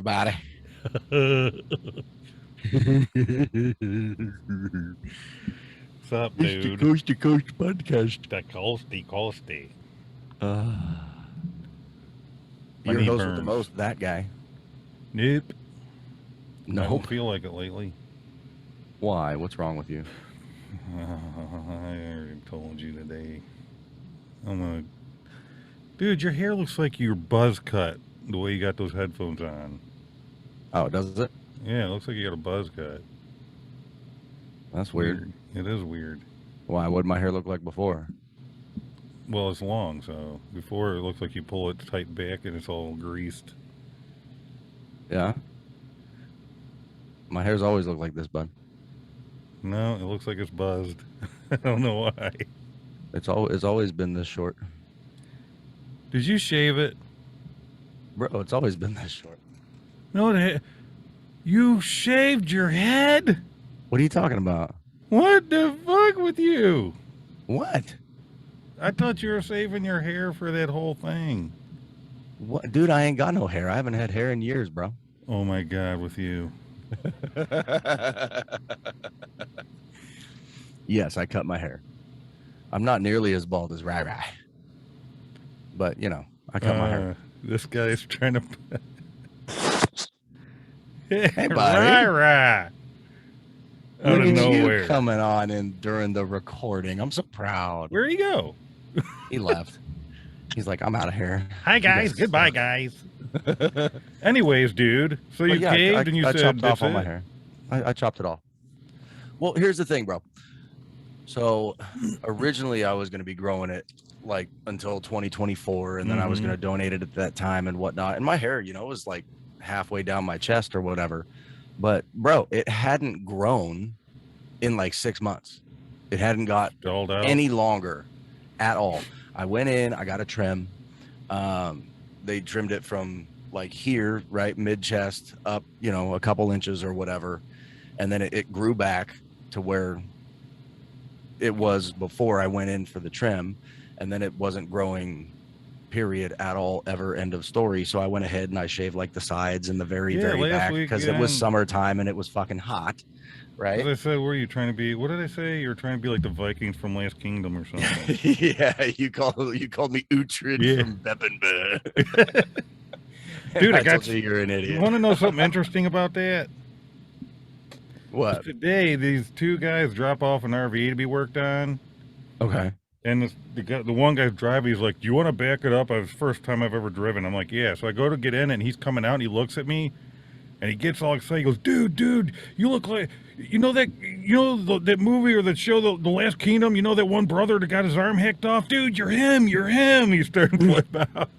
everybody. What's up, It's the dude? Coast to Coast podcast. The coasty. Uh, My your knee host with the burns. most, that guy. Nope. I don't Nope. feel like it lately. Why? What's wrong with you? I already told you today. I'm gonna. Dude, your hair looks like you're buzz cut the way you got those headphones on. Oh, does it? Yeah, it looks like you got a buzz cut. That's weird. Weird. It is weird. Why? What did my hair look like before? Well, it's long, so before it looks like you pull it tight back and it's all greased. Yeah. My hair's always looked like this, bud. No, it looks like it's buzzed. I don't know why. It's always been this short, Did you shave it? bro. It's always been this short. No, you shaved your head? What are you talking about? What the fuck with you? What? I thought you were saving your hair for that whole thing. What, dude? I ain't got no hair. I haven't had hair in years, bro. Oh my god, with you. Yes, I cut my hair. I'm not nearly as bald as Rai Rai, but you know, I cut my hair. This guy's trying to. Hey, buddy. Rah. Out Look of at nowhere. you coming on in during the recording. I'm so proud. Where'd he go? He left. He's like, I'm out of here. Hi guys. guys Goodbye, suck. guys. Anyways, dude. So you yeah, caved and you I said chopped that's off all my it? hair. I chopped it off. Well, here's the thing, bro. So originally I was going to be growing it like until 2024, and then I was going to donate it at that time and whatnot. And my hair, you know, was like halfway down my chest or whatever. But bro, it hadn't grown in like 6 months. It hadn't got Stalled out. any longer at all. I went in, I got a trim. They trimmed it from like here, right, mid chest up, you know, a couple inches or whatever. And then it grew back to where it was before I went in for the trim. And then it wasn't growing, period, at all, ever, end of story. So I went ahead and I shaved like the sides and the very last back week, because it was summertime and it was fucking hot, right? As I said, were you trying to be? What did I say? You were trying to be like the Vikings from Last Kingdom or something. Yeah, you called me Uhtred from Beppenburg. Dude, I got you. You're an idiot. You want to know something interesting about that? What? Today, these two guys drop off an RV to be worked on. Okay. And the one guy's driving. He's like, "Do you want to back it up?" It was the first time I've ever driven. I'm like, "Yeah." So I go to get in, and he's coming out, and he looks at me, and he gets all excited. He goes, "Dude, you look like that movie or that show, the Last Kingdom. You know that one brother that got his arm hacked off, dude. You're him. He's starting to flip out.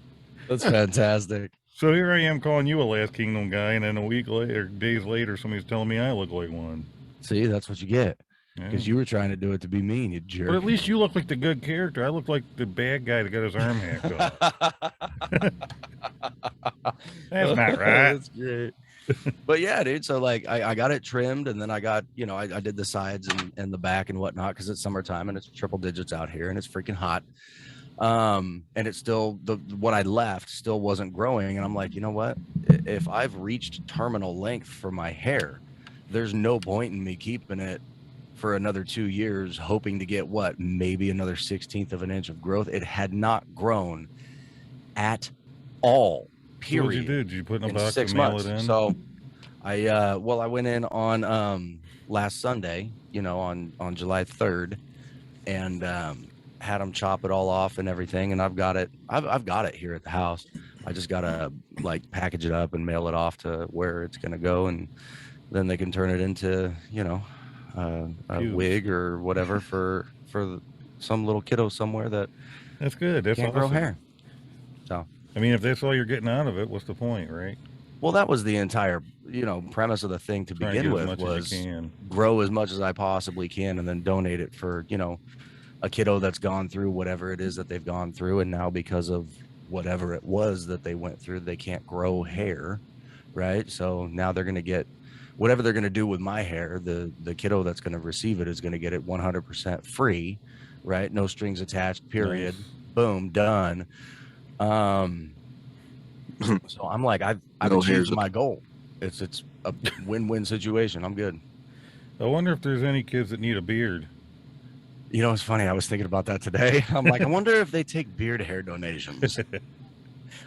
That's fantastic. So here I am calling you a Last Kingdom guy, and then a week later, days later, somebody's telling me I look like one. See, that's what you get. Because you were trying to do it to be mean, you jerk. But at least you look like the good character. I look like the bad guy that got his arm hacked off. That's not right. That's great. But yeah, dude. So like I got it trimmed, and then I got, you know, I did the sides and the back and whatnot because it's summertime and it's triple digits out here and it's freaking hot. And it's still what I left still wasn't growing. And I'm like, you know what? If I've reached terminal length for my hair, there's no point in me keeping it for another 2 years, hoping to get what, maybe another 1/16 of an inch of growth. It had not grown at all. Period. So what'd you do? Did you put in a box 6 and mail months. it in? So I went in on last Sunday, you know, on July 3rd, and had them chop it all off and everything. And I've got it here at the house. I just gotta like package it up and mail it off to where it's gonna go, and then they can turn it into, you know, a wig or whatever for some little kiddo somewhere that that's good. That's can't grow hair. So I mean, if that's all you're getting out of it, what's the point, right? Well, that was the entire, you know, premise of the thing to begin with, was grow as much as I possibly can and then donate it for, you know, a kiddo that's gone through whatever it is that they've gone through. And now because of whatever it was that they went through, they can't grow hair, right? So now they're going to get whatever they're going to do with my hair. The kiddo that's going to receive it is going to get it 100% free, right? No strings attached, period. Nice. Boom, done. So I'm like, I've No achieved hairs. my goal. It's a win-win situation. I'm good. I wonder if there's any kids that need a beard. You know, it's funny. I was thinking about that today. I'm like, I wonder if they take beard hair donations.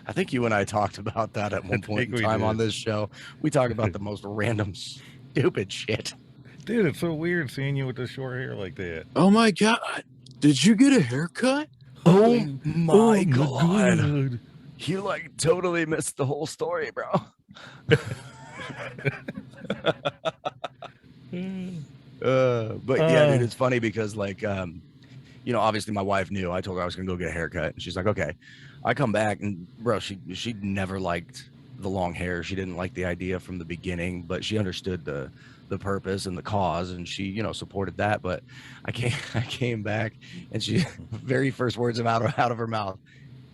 I think you and I talked about that at one point in we time on did. this show. We talk about the most random, stupid shit. Dude, it's so weird seeing you with the short hair like that. Oh my god! Did you get a haircut? Oh my god. God. You like totally missed the whole story, bro. But yeah, dude, it's funny because like you know, obviously my wife knew. I told her I was gonna go get a haircut, and she's like, okay. I come back and bro, she never liked the long hair. She didn't like the idea from the beginning, but she understood the purpose and the cause, and she, you know, supported that. But I came back, and she very first words out of her mouth,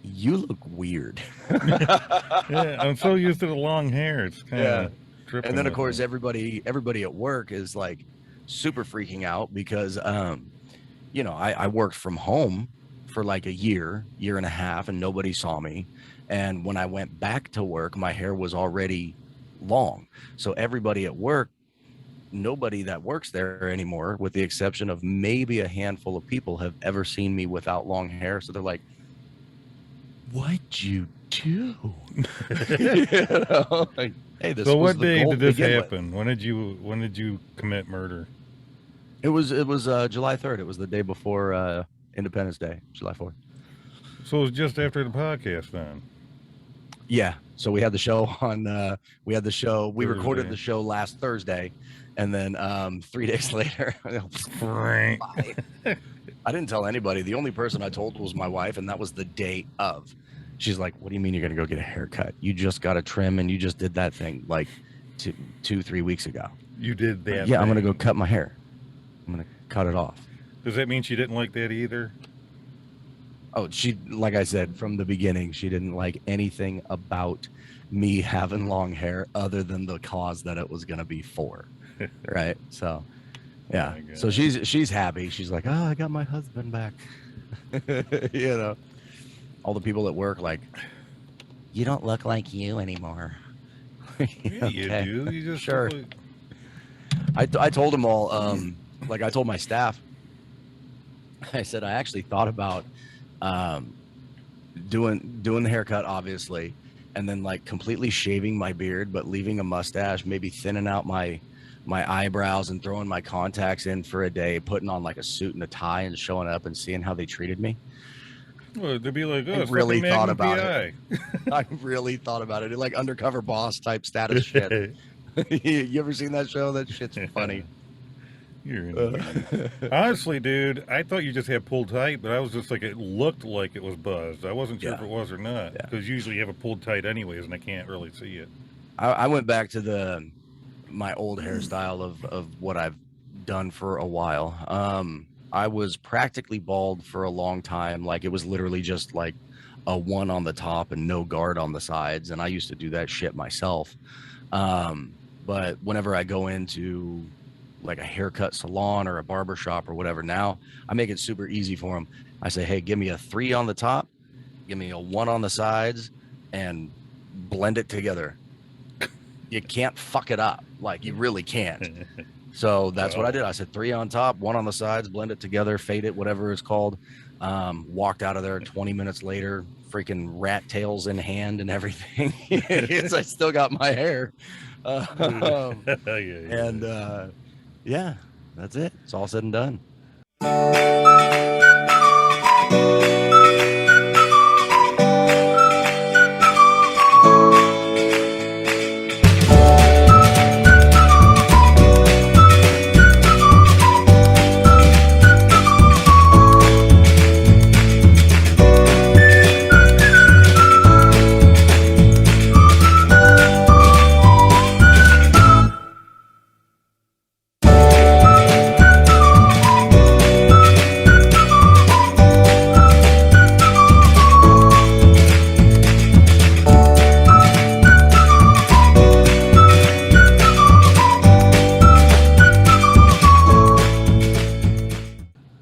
"You look weird." Yeah, I'm so used to the long hair. It's kind Yeah. of tripping. And then of with course me. everybody at work is like super freaking out because you know, I worked from home for like a year and a half, and nobody saw me. And when I went back to work, my hair was already long. So everybody at work, nobody that works there anymore, with the exception of maybe a handful of people, have ever seen me without long hair. So they're like, "What'd you do?" You know? Like, hey, this So was what the day goal did to this begin with. happen? When did you commit murder? It was July 3rd. It was the day before Independence Day, July 4th. So it was just after the podcast then. Yeah. So we had the show on we recorded Thursday. the show last Thursday, and then 3 days later Frank. I didn't tell anybody. The only person I told was my wife, and that was the day of. She's like, "What do you mean you're gonna go get a haircut? You just got a trim and you just did that thing like 3 weeks ago." You did that. Yeah, I'm gonna thing. go cut my hair. I'm gonna cut it off. Does that mean she didn't like that either? Oh, she, like I said from the beginning, she didn't like anything about me having long hair other than the cause that it was gonna be for. Right. So yeah. my So God. she's happy. She's like, "Oh, I got my husband back." You know. All the people at work like, "You don't look like you anymore." Yeah, you Okay. do. You just Sure. look like- I told them all, like I told my staff, I said I actually thought about um, doing the haircut, obviously, and then like completely shaving my beard, but leaving a mustache, maybe thinning out my eyebrows and throwing my contacts in for a day, putting on like a suit and a tie and showing up and seeing how they treated me. Well, they'd be like, oh, I it's really fucking thought Magnum about PI. I really thought about it, like undercover boss type status shit. You ever seen that show? That shit's funny. You're an idiot. Honestly, dude, I thought you just had pulled tight, but I was just like, it looked like it was buzzed. I wasn't sure if Yeah. it was or not, Yeah. because usually you have it pulled tight anyways, and I can't really see it. I went back to my old hairstyle of what I've done for a while. I was practically bald for a long time. Like it was literally just like a one on the top and no guard on the sides. And I used to do that shit myself. But whenever I go into like a haircut salon or a barber shop or whatever, now I make it super easy for them. I say, hey, give me a 3 on the top, give me a 1 on the sides, and blend it together. You can't fuck it up. Like you really can't. So that's what I did. I said 3 on top, 1 on the sides, blend it together, fade it, whatever it's called. Walked out of there 20 minutes later, freaking rat tails in hand and everything. I still got my hair. And yeah, that's it. It's all said and done.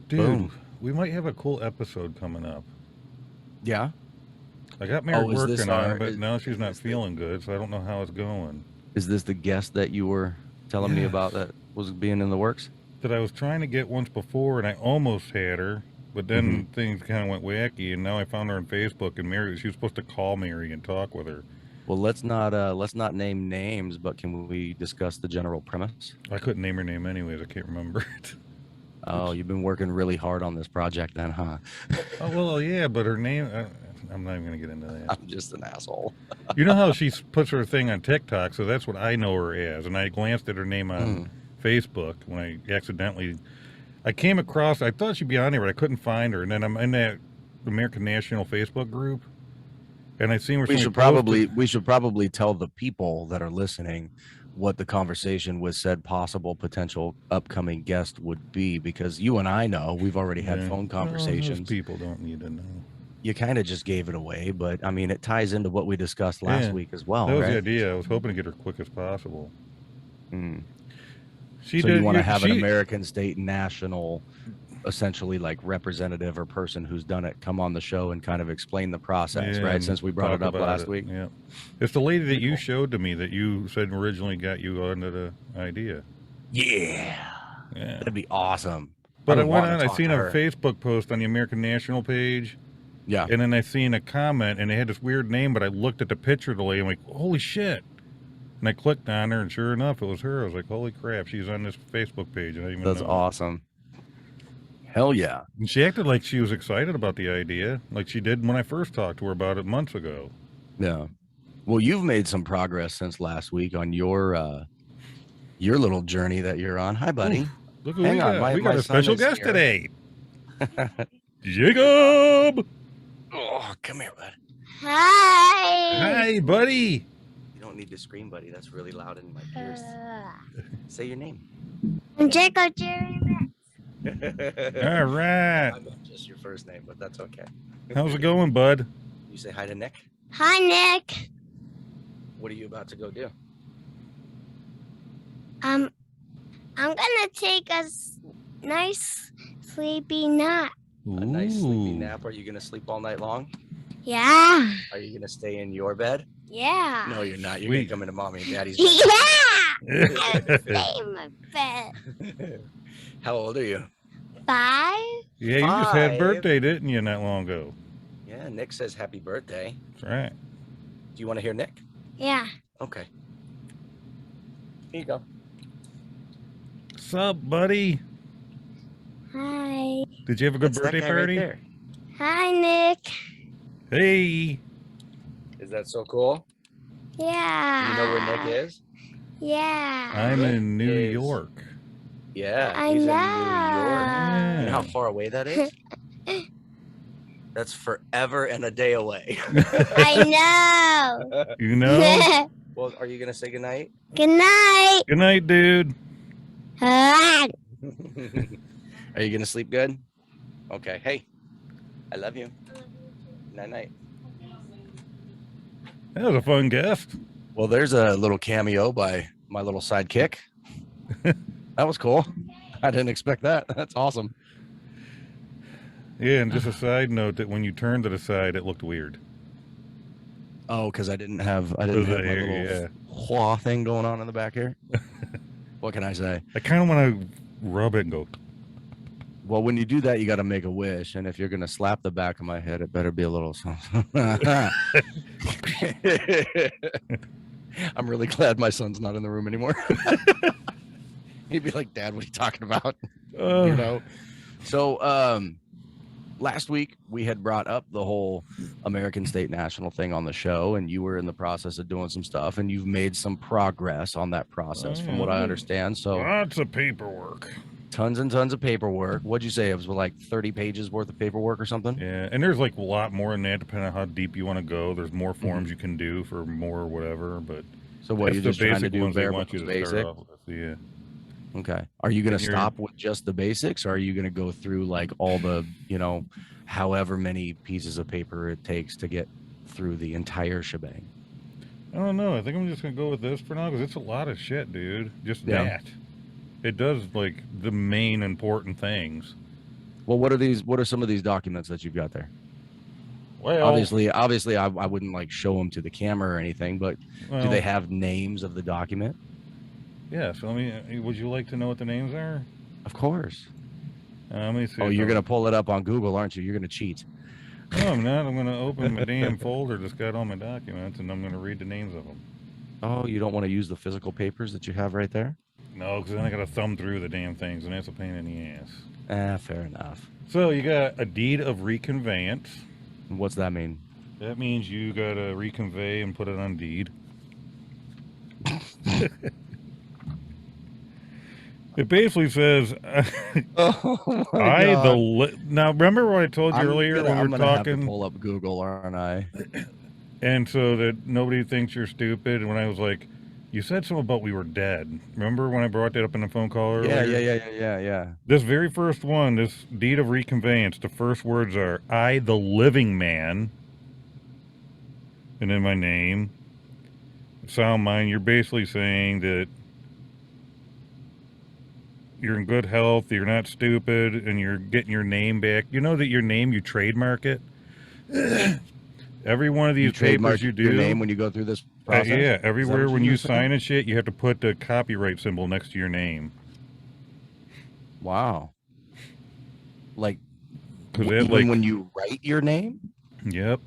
Dude, Boom. we might have a cool episode coming up. Yeah. I got Mary Oh, is this working on our? it, but now she's is not this feeling good, so I don't know how it's going. is this the guest that you were telling me Yes. about that was being in the works? That I was trying to get once before, and I almost had her, but then things kind of went wacky, and now I found her on Facebook, and Mary, she was supposed to call Mary and talk with her. Well, let's not name names, but can we discuss the general premise? I couldn't name her name anyways. I can't remember it. Oh, you've been working really hard on this project then, huh? Oh, well, yeah, but her name, I'm not even going to get into that. I'm just an asshole. You know how she puts her thing on TikTok, so that's what I know her as. And I glanced at her name on Facebook when I accidentally, I came across, I thought she'd be on there, but I couldn't find her. And then I'm in that American National Facebook group, and I seen where We somebody should probably tell the people that are listening what the conversation with said possible potential upcoming guest would be, because you and I know we've already had phone conversations. Those people don't need to know. You kind of just gave it away, but I mean, it ties into what we discussed last week as well. That was right? the idea. I was hoping to get her quick as possible. So you want to have an American State National, essentially like representative or person who's done it, come on the show and kind of explain the process, right? Since we brought it up last week. Yeah. It's the lady that you showed to me that you said originally got you onto the idea. Yeah. That'd be awesome. But I went on, I seen a Facebook post on the American National page. Yeah. And then I seen a comment, and they had this weird name, but I looked at the picture of the lady, I'm like, holy shit. And I clicked on her, and sure enough, it was her. I was like, holy crap, she's on this Facebook page. I didn't even That's know. Awesome. Hell yeah. And she acted like she was excited about the idea, like she did when I first talked to her about it months ago. Yeah. Well, you've made some progress since last week on your little journey that you're on. Hi, buddy. Oof. Look who we got. We got a special guest here today. Jacob! Oh, come here, bud. Hi. Hi, buddy. You don't need to scream, buddy. That's really loud in my ears. Say your name. I'm Jacob Jeremy. All right. I meant just your first name, but that's okay. How's it going, bud? You say hi to Nick. Hi, Nick. What are you about to go do? I'm gonna take a nice sleepy nap. A nice sleepy nap. Are you going to sleep all night long? Yeah. Are you going to stay in your bed? Yeah. No, you're not. You're going to come into mommy and daddy's bed. Yeah. I'm gonna stay in my bed. How old are you? 5. Yeah, you just had birthday, didn't you, not long ago? Yeah, Nick says happy birthday. That's right. Do you want to hear Nick? Yeah. Okay. Here you go. What's up, buddy? Hi. Did you have a good That's birthday that guy party? Right there. Hi, Nick. Hey. Is that so cool? Yeah. You know where Nick is? Yeah. I'm in New is- York. Yeah, I he's know. in New York. Yeah. You know how far away that is? That's forever and a day away. I know. You know? Well, are you going to say goodnight? Good night. Good night, dude. Ah. Are you going to sleep good? Okay. Hey, I love you. Night-night. That was a fun guest. Well, there's a little cameo by my little sidekick. That was cool. I didn't expect that. That's awesome. Yeah, and just a side note that when you turned to the side, it looked weird. Oh, because I didn't have my little claw thing going on in the back here. What can I say? I kind of want to rub it and go. Well, when you do that, you got to make a wish. And if you're going to slap the back of my head, it better be a little something. I'm really glad my son's not in the room anymore. He'd be like, Dad, what are you talking about? You know? So last week we had brought up the whole American State National thing on the show, and you were in the process of doing some stuff, and you've made some progress on that process from what I understand. So Lots of paperwork. Tons and tons of paperwork. What'd you say? It was like 30 pages worth of paperwork or something? Yeah, and there's like a lot more than that, depending on how deep you want to go. There's more forms you can do for more whatever, but So what, you're just trying to do bare want you bones to basic? start off with. Yeah. Okay. Are you going to And stop with just the basics, or are you going to go through like all the, however many pieces of paper it takes to get through the entire shebang? I don't know. I think I'm just gonna go with this for now because it's a lot of shit, dude. Just that. It does like the main important things. Well, what are some of these documents that you've got there? Well, Obviously, I wouldn't like show them to the camera or anything, but do they have names of the document? Yeah, so would you like to know what the names are? Of course. Let me see. Oh, you're gonna pull it up on Google, aren't you? You're gonna cheat. No, I'm not. I'm gonna open my damn folder that's got all my documents, and I'm gonna read the names of them. Oh, you don't want to use the physical papers that you have right there? No, because then I gotta thumb through the damn things, and that's a pain in the ass. Fair enough. So you got a deed of reconveyance. What's that mean? That means you gotta reconvey and put it on deed. It basically says, "Oh my God. Now remember what I told you earlier when we were talking? Have to pull up Google, aren't I? And so that nobody thinks you're stupid. And when I was like, you said something about we were dead. Remember when I brought that up in the phone call earlier? Yeah. This very first one, this deed of reconveyance, the first words are, I, the living man, and then my name. Sound mind, you're basically saying that you're in good health, you're not stupid, and you're getting your name back. You know that your name, you trademark it? Every one of these papers you do. Your name when you go through this process? Yeah, everywhere when you sign and shit, you have to put the copyright symbol next to your name. Wow. Like, even when you write your name? Yep.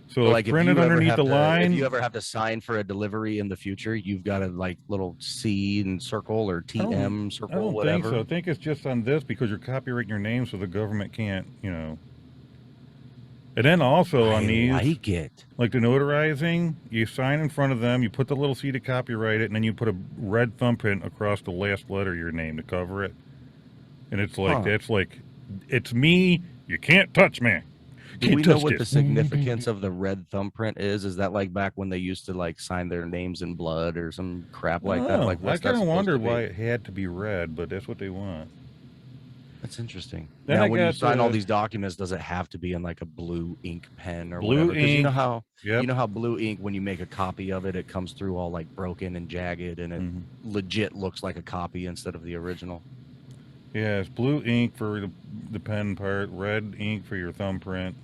So like printed underneath the line. If you ever have to sign for a delivery in the future, you've got a like little C and circle or TM circle, I don't whatever. think so. I think it's just on this because you're copyrighting your name, so the government can't, And then also on these, like it. Like the notarizing, you sign in front of them, you put the little C to copyright it, and then you put a red thumbprint across the last letter of your name to cover it. And it's like that's like, it's me. You can't touch me. Do we know what the significance of the red thumbprint is? Is that like back when they used to like sign their names in blood or some crap like that? Like, I kind of wondered why it had to be red, but that's what they want. That's interesting. Then now, when you sign all these documents, does it have to be in like a blue ink pen or whatever? Blue ink. You know how blue ink, when you make a copy of it, it comes through all like broken and jagged, and it legit looks like a copy instead of the original. Yeah, it's blue ink for the pen part, red ink for your thumbprint.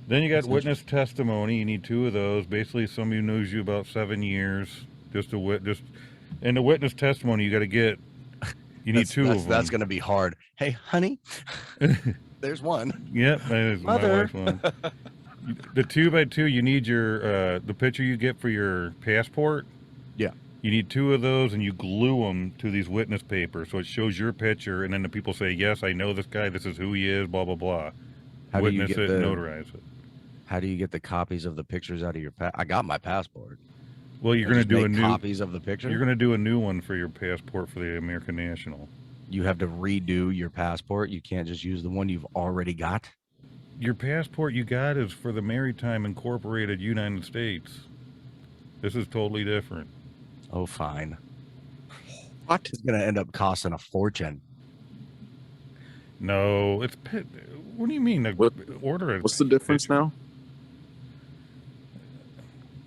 Then you got witness testimony. You need 2 of those. Basically, somebody who knows you about 7 years. And the witness testimony you got to get. You need 2 of them. That's going to be hard. Hey, honey, there's one. Yep, that is my wife's one. The 2x2, you need your the picture you get for your passport. Yeah. You need 2 of those, and you glue them to these witness papers, so it shows your picture, and then the people say, yes, I know this guy, this is who he is, blah, blah, blah. Witness it, notarize it. How do you get the copies of the pictures out of your I got my passport. Well, you're going to do copies of the picture? You're going to do a new one for your passport for the American National. You have to redo your passport? You can't just use the one you've already got? Your passport you got is for the Maritime Incorporated United States. This is totally different. Oh, fine. What? It's going to end up costing a fortune. No, it's... What do you mean? What's the difference now?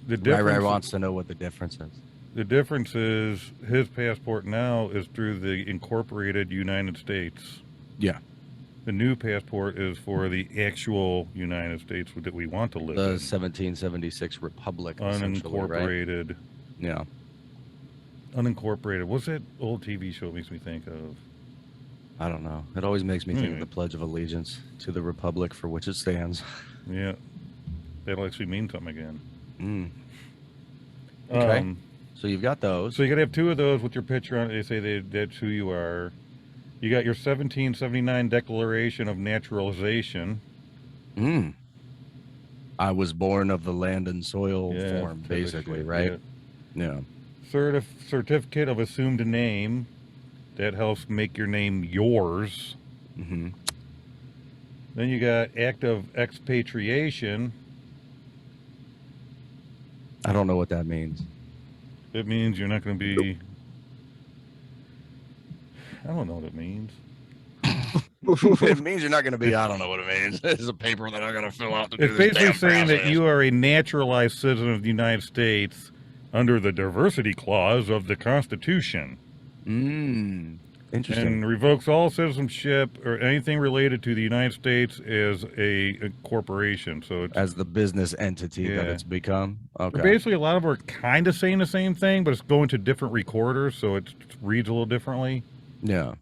The difference, Ray wants to know what the difference is. The difference is his passport now is through the Incorporated United States. Yeah. The new passport is for the actual United States that we want to live in. The 1776 Republic. Unincorporated. Right? Yeah. Unincorporated. What's that old TV show it makes me think of? I don't know. It always makes me think of the Pledge of Allegiance to the Republic for which it stands. Yeah. That'll actually mean something again. Okay. So you've got those. So you got to have 2 of those with your picture on it. They say that's who you are. You got your 1779 Declaration of Naturalization. I was born of the land and soil form, basically, right? Yeah. Certificate of assumed name. That helps make your name yours. Mm-hmm. Then you got act of expatriation. I don't know what that means. It means you're not going to be... I don't know what it means. It means you're not going to be... I don't know what it means. This is a paper that I got to fill out to do It's this basically saying process. that you are a naturalized citizen of the United States under the diversity clause of the Constitution. Interesting. And revokes all citizenship or anything related to the United States as a corporation. So it's As the business entity that Yeah. it's become. Okay. basically a lot of them are kind of saying the same thing, but it's going to different recorders, so it reads a little differently. Yeah.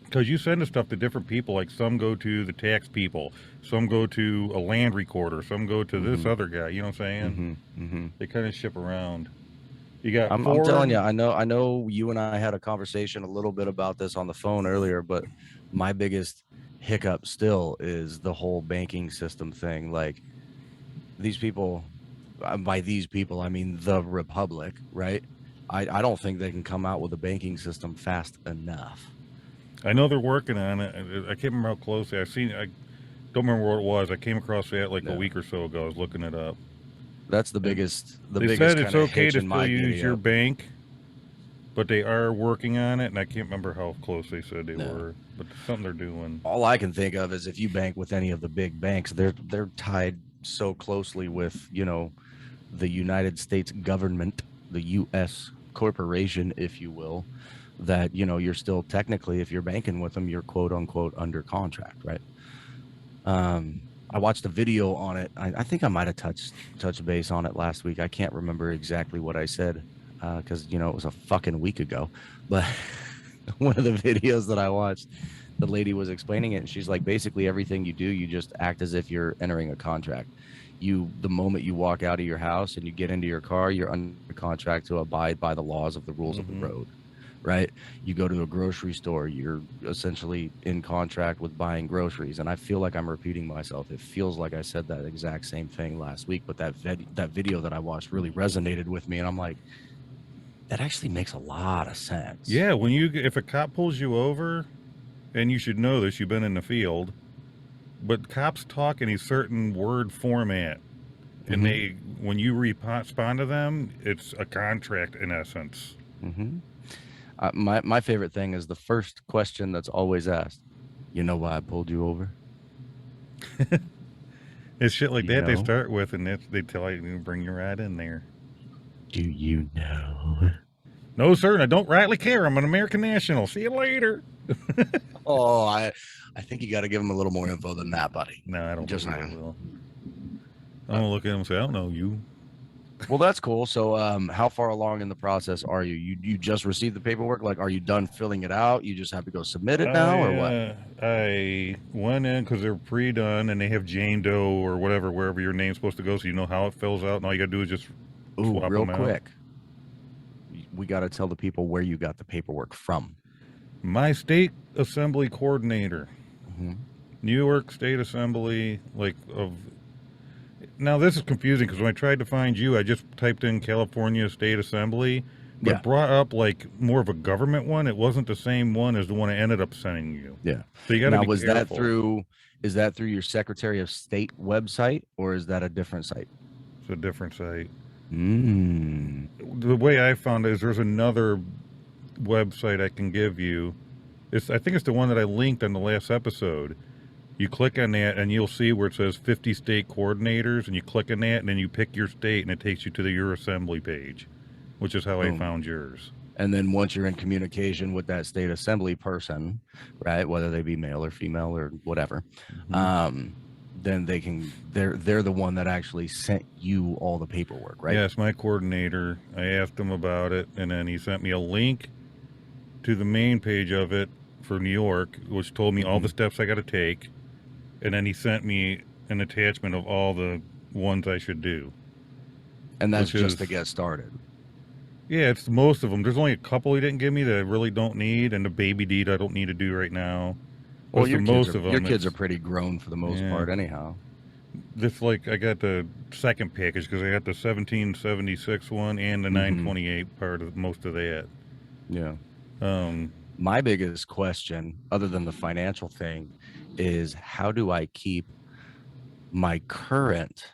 Because you send the stuff to different people, like some go to the tax people, some go to a land recorder, some go to this other guy. You know what I'm saying? They kind of ship around. You got I'm telling you, I know you and I had a conversation a little bit about this on the phone earlier, but my biggest hiccup still is the whole banking system thing. Like these people, by these people, I mean the Republic, right? I don't think they can come out with a banking system fast enough. I know they're working on it. I can't remember how closely. I don't remember what it was. I came across that like a week or so ago. I was looking it up. That's the biggest. They said it's okay to still use your bank, but they are working on it, and I can't remember how close they said they were. But something they're doing. All I can think of is if you bank with any of the big banks, they're tied so closely with, you know, the United States government, the U.S. corporation, if you will, that, you know, you're still technically, if you're banking with them, you're quote unquote under contract, right? I watched a video on it. I think I might have touched base on it last week. I can't remember exactly what I said because, you know, it was a fucking week ago. But one of the videos that I watched, the lady was explaining it. And she's like, basically everything you do, you just act as if you're entering a contract. The moment you walk out of your house and you get into your car, you're under contract to abide by the laws of the rules of the road. Right? You go to a grocery store, you're essentially in contract with buying groceries. And I feel like I'm repeating myself. It feels like I said that exact same thing last week, but that video that I watched really resonated with me. And I'm like, that actually makes a lot of sense. Yeah, if a cop pulls you over, and you should know this, you've been in the field, but cops talk in a certain word format. And when you respond to them, it's a contract in essence. My favorite thing is the first question that's always asked. You know why I pulled you over? It's shit like that they start with, and they tell you, bring you right in there. Do you know? No, sir, and I don't rightly care. I'm an American national. See you later. Oh, I think you got to give them a little more info than that, buddy. No, I don't Just think I will. I'm going to look at him and say, I don't know you. Well, that's cool. So how far along in the process are you? You just received the paperwork? Like, are you done filling it out? You just have to go submit it now or what? I went in because they're pre-done and they have Jane Doe or whatever, wherever your name's supposed to go, so you know how it fills out, and all you got to do is just swap real them quick. Out. We got to tell the people where you got the paperwork from. My state assembly coordinator. New York State Assembly, Now, this is confusing because when I tried to find you, I just typed in California State Assembly, but it brought up more of a government one. It wasn't the same one as the one I ended up sending you. Yeah. So you got to be was careful. Is that through your Secretary of State website or is that a different site? It's a different site. The way I found it is there's another website I can give you. I think it's the one that I linked on the last episode. You click on that and you'll see where it says 50 state coordinators, and you click on that and then you pick your state and it takes you to your assembly page, which is how I found yours. And then once you're in communication with that state assembly person, right, whether they be male or female or whatever, then they're the one that actually sent you all the paperwork, right? Yes, my coordinator. I asked him about it, and then he sent me a link to the main page of it for New York, which told me all the steps I got to take. And then he sent me an attachment of all the ones I should do. And that's just to get started. Yeah, it's most of them. There's only a couple he didn't give me that I really don't need, and the baby deed I don't need to do right now. Well, your kids are pretty grown for the most part anyhow. I got the second package because I got the 1776 one and the 928 part of most of that. Yeah. My biggest question, other than the financial thing, is how do I keep my current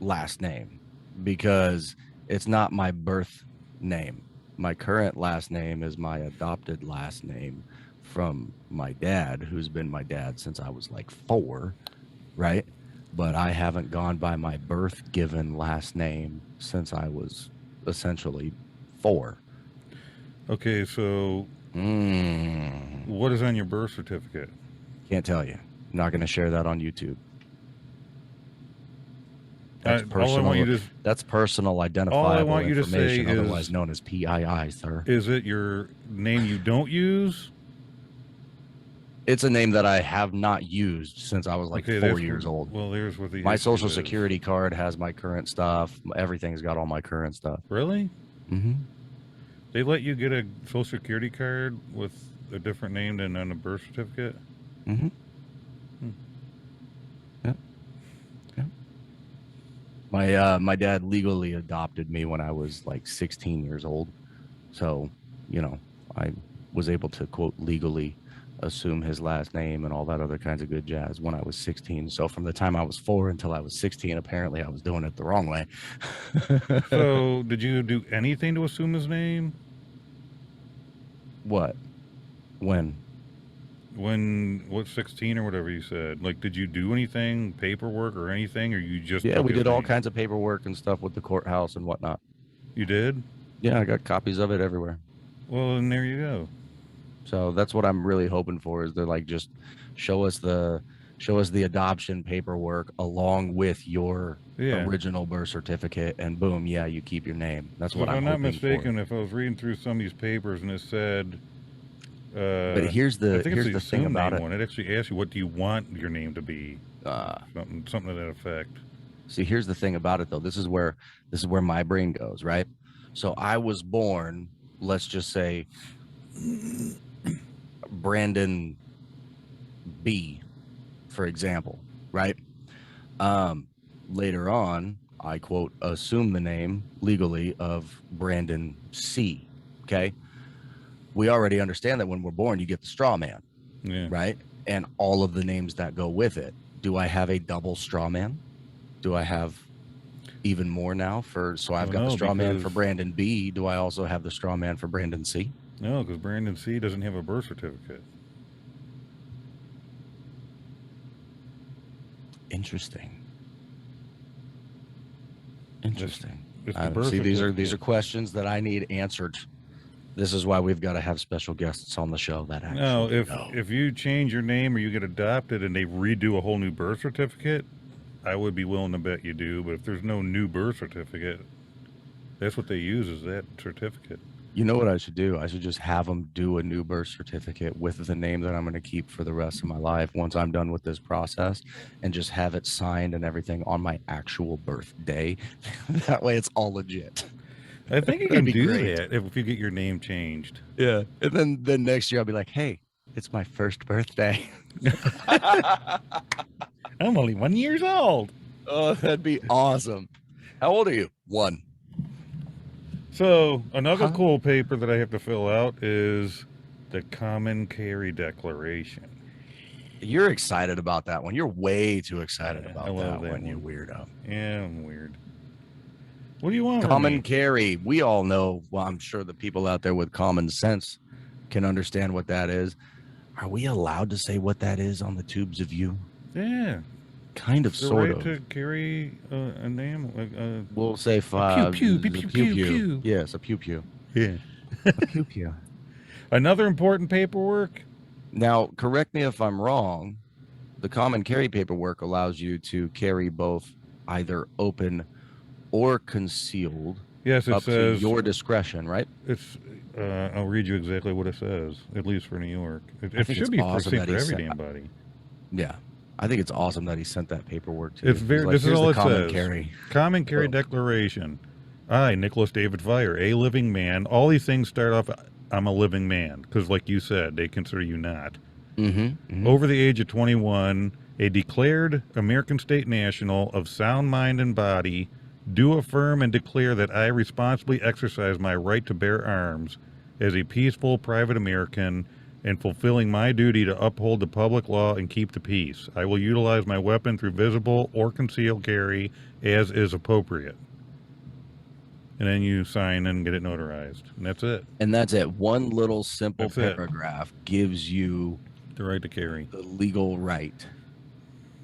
last name? Because it's not my birth name. My current last name is my adopted last name from my dad, who's been my dad since I was like 4, right? But I haven't gone by my birth given last name since I was essentially 4. Okay, so What is on your birth certificate? Can't tell you. I'm not going to share that on YouTube. That's All I want you to that's personal all I identifiable want you to say information, otherwise is, known as PII, sir. is it your name you don't use? It's a name that I have not used since I was like Okay, 4 years old. Well, there's what the My issue social is. security card has my current stuff. Everything's got all my current stuff. Really? Mm-hmm. They let you get a social security card with a different name than on a birth certificate? Mm-hmm. Yep. Yep. My dad legally adopted me when I was like 16 years old. So, you know, I was able to, quote, legally assume his last name and all that other kinds of good jazz when I was 16. So from the time I was 4 until I was 16, apparently I was doing it the wrong way. So did you do anything to assume his name? What? When? What, 16 or whatever you said? Like, did you do anything, paperwork or anything, or you just Yeah, took we his did all name? kinds of paperwork and stuff with the courthouse and whatnot. You did? Yeah, I got copies of it everywhere. Well, then there you go. So that's what I'm really hoping for, is to like just show us the adoption paperwork along with your original birth certificate, and boom, yeah, you keep your name. That's what if I'm not hoping mistaken, for. if I was reading through some of these papers and it said, but here's the I think it's the thing about it. One. It actually asks you, what do you want your name to be? Something to that effect. See, here's the thing about it though. This is where my brain goes, right? So I was born, let's just say, Brandon B, for example, right? Later on, I, quote, assume the name legally of Brandon C. Okay. We already understand that when we're born, you get the straw man, right? And all of the names that go with it. Do I have a double straw man? Do I have even more now so I've got the straw man for Brandon B. Do I also have the straw man for Brandon C? No, because Brandon C doesn't have a birth certificate. Interesting. See, these are questions that I need answered. This is why we've got to have special guests on the show that actually if you change your name or you get adopted and they redo a whole new birth certificate, I would be willing to bet you do. But if there's no new birth certificate, that's what they use, is that certificate. You know what I should do? I should just have them do a new birth certificate with the name that I'm going to keep for the rest of my life once I'm done with this process, and just have it signed and everything on my actual birthday. That way it's all legit. I think you can do that if you get your name changed. Yeah. And then next year I'll be like, hey, it's my first birthday. I'm only 1 year old. Oh, that'd be awesome. How old are you? 1. So another cool paper that I have to fill out is the Common Carry Declaration. You're excited about that one. You're way too excited about that one, one, you weirdo. Yeah, I'm weird. What do you want? Common carry. We all know. Well, I'm sure the people out there with common sense can understand what that is. Are we allowed to say what that is on the Tubes of You? Yeah. Kind of, sort of. To carry a name? We'll say five. Pew, pew, pew, pew, pew, pew. Yes, a pew pew. Yeah. A pew pew. Another important paperwork. Now, correct me if I'm wrong. The common carry paperwork allows you to carry both either open or concealed. Yes, it says to your discretion, right? It's. I'll read you exactly what it says. At least for New York, it should be awesome for every damn body. Yeah. I think it's awesome that he sent that paperwork to you. This is all it says. Common Carry Declaration. I, Nicholas David Fire, a living man. All these things start off, I'm a living man. Because like you said, they consider you not. Over the age of 21, a declared American state national of sound mind and body, do affirm and declare that I responsibly exercise my right to bear arms as a peaceful private American and fulfilling my duty to uphold the public law and keep the peace. I will utilize my weapon through visible or concealed carry as is appropriate. And then you sign and get it notarized. And that's it. And that's it. One little simple paragraph gives you the right to carry. The legal right.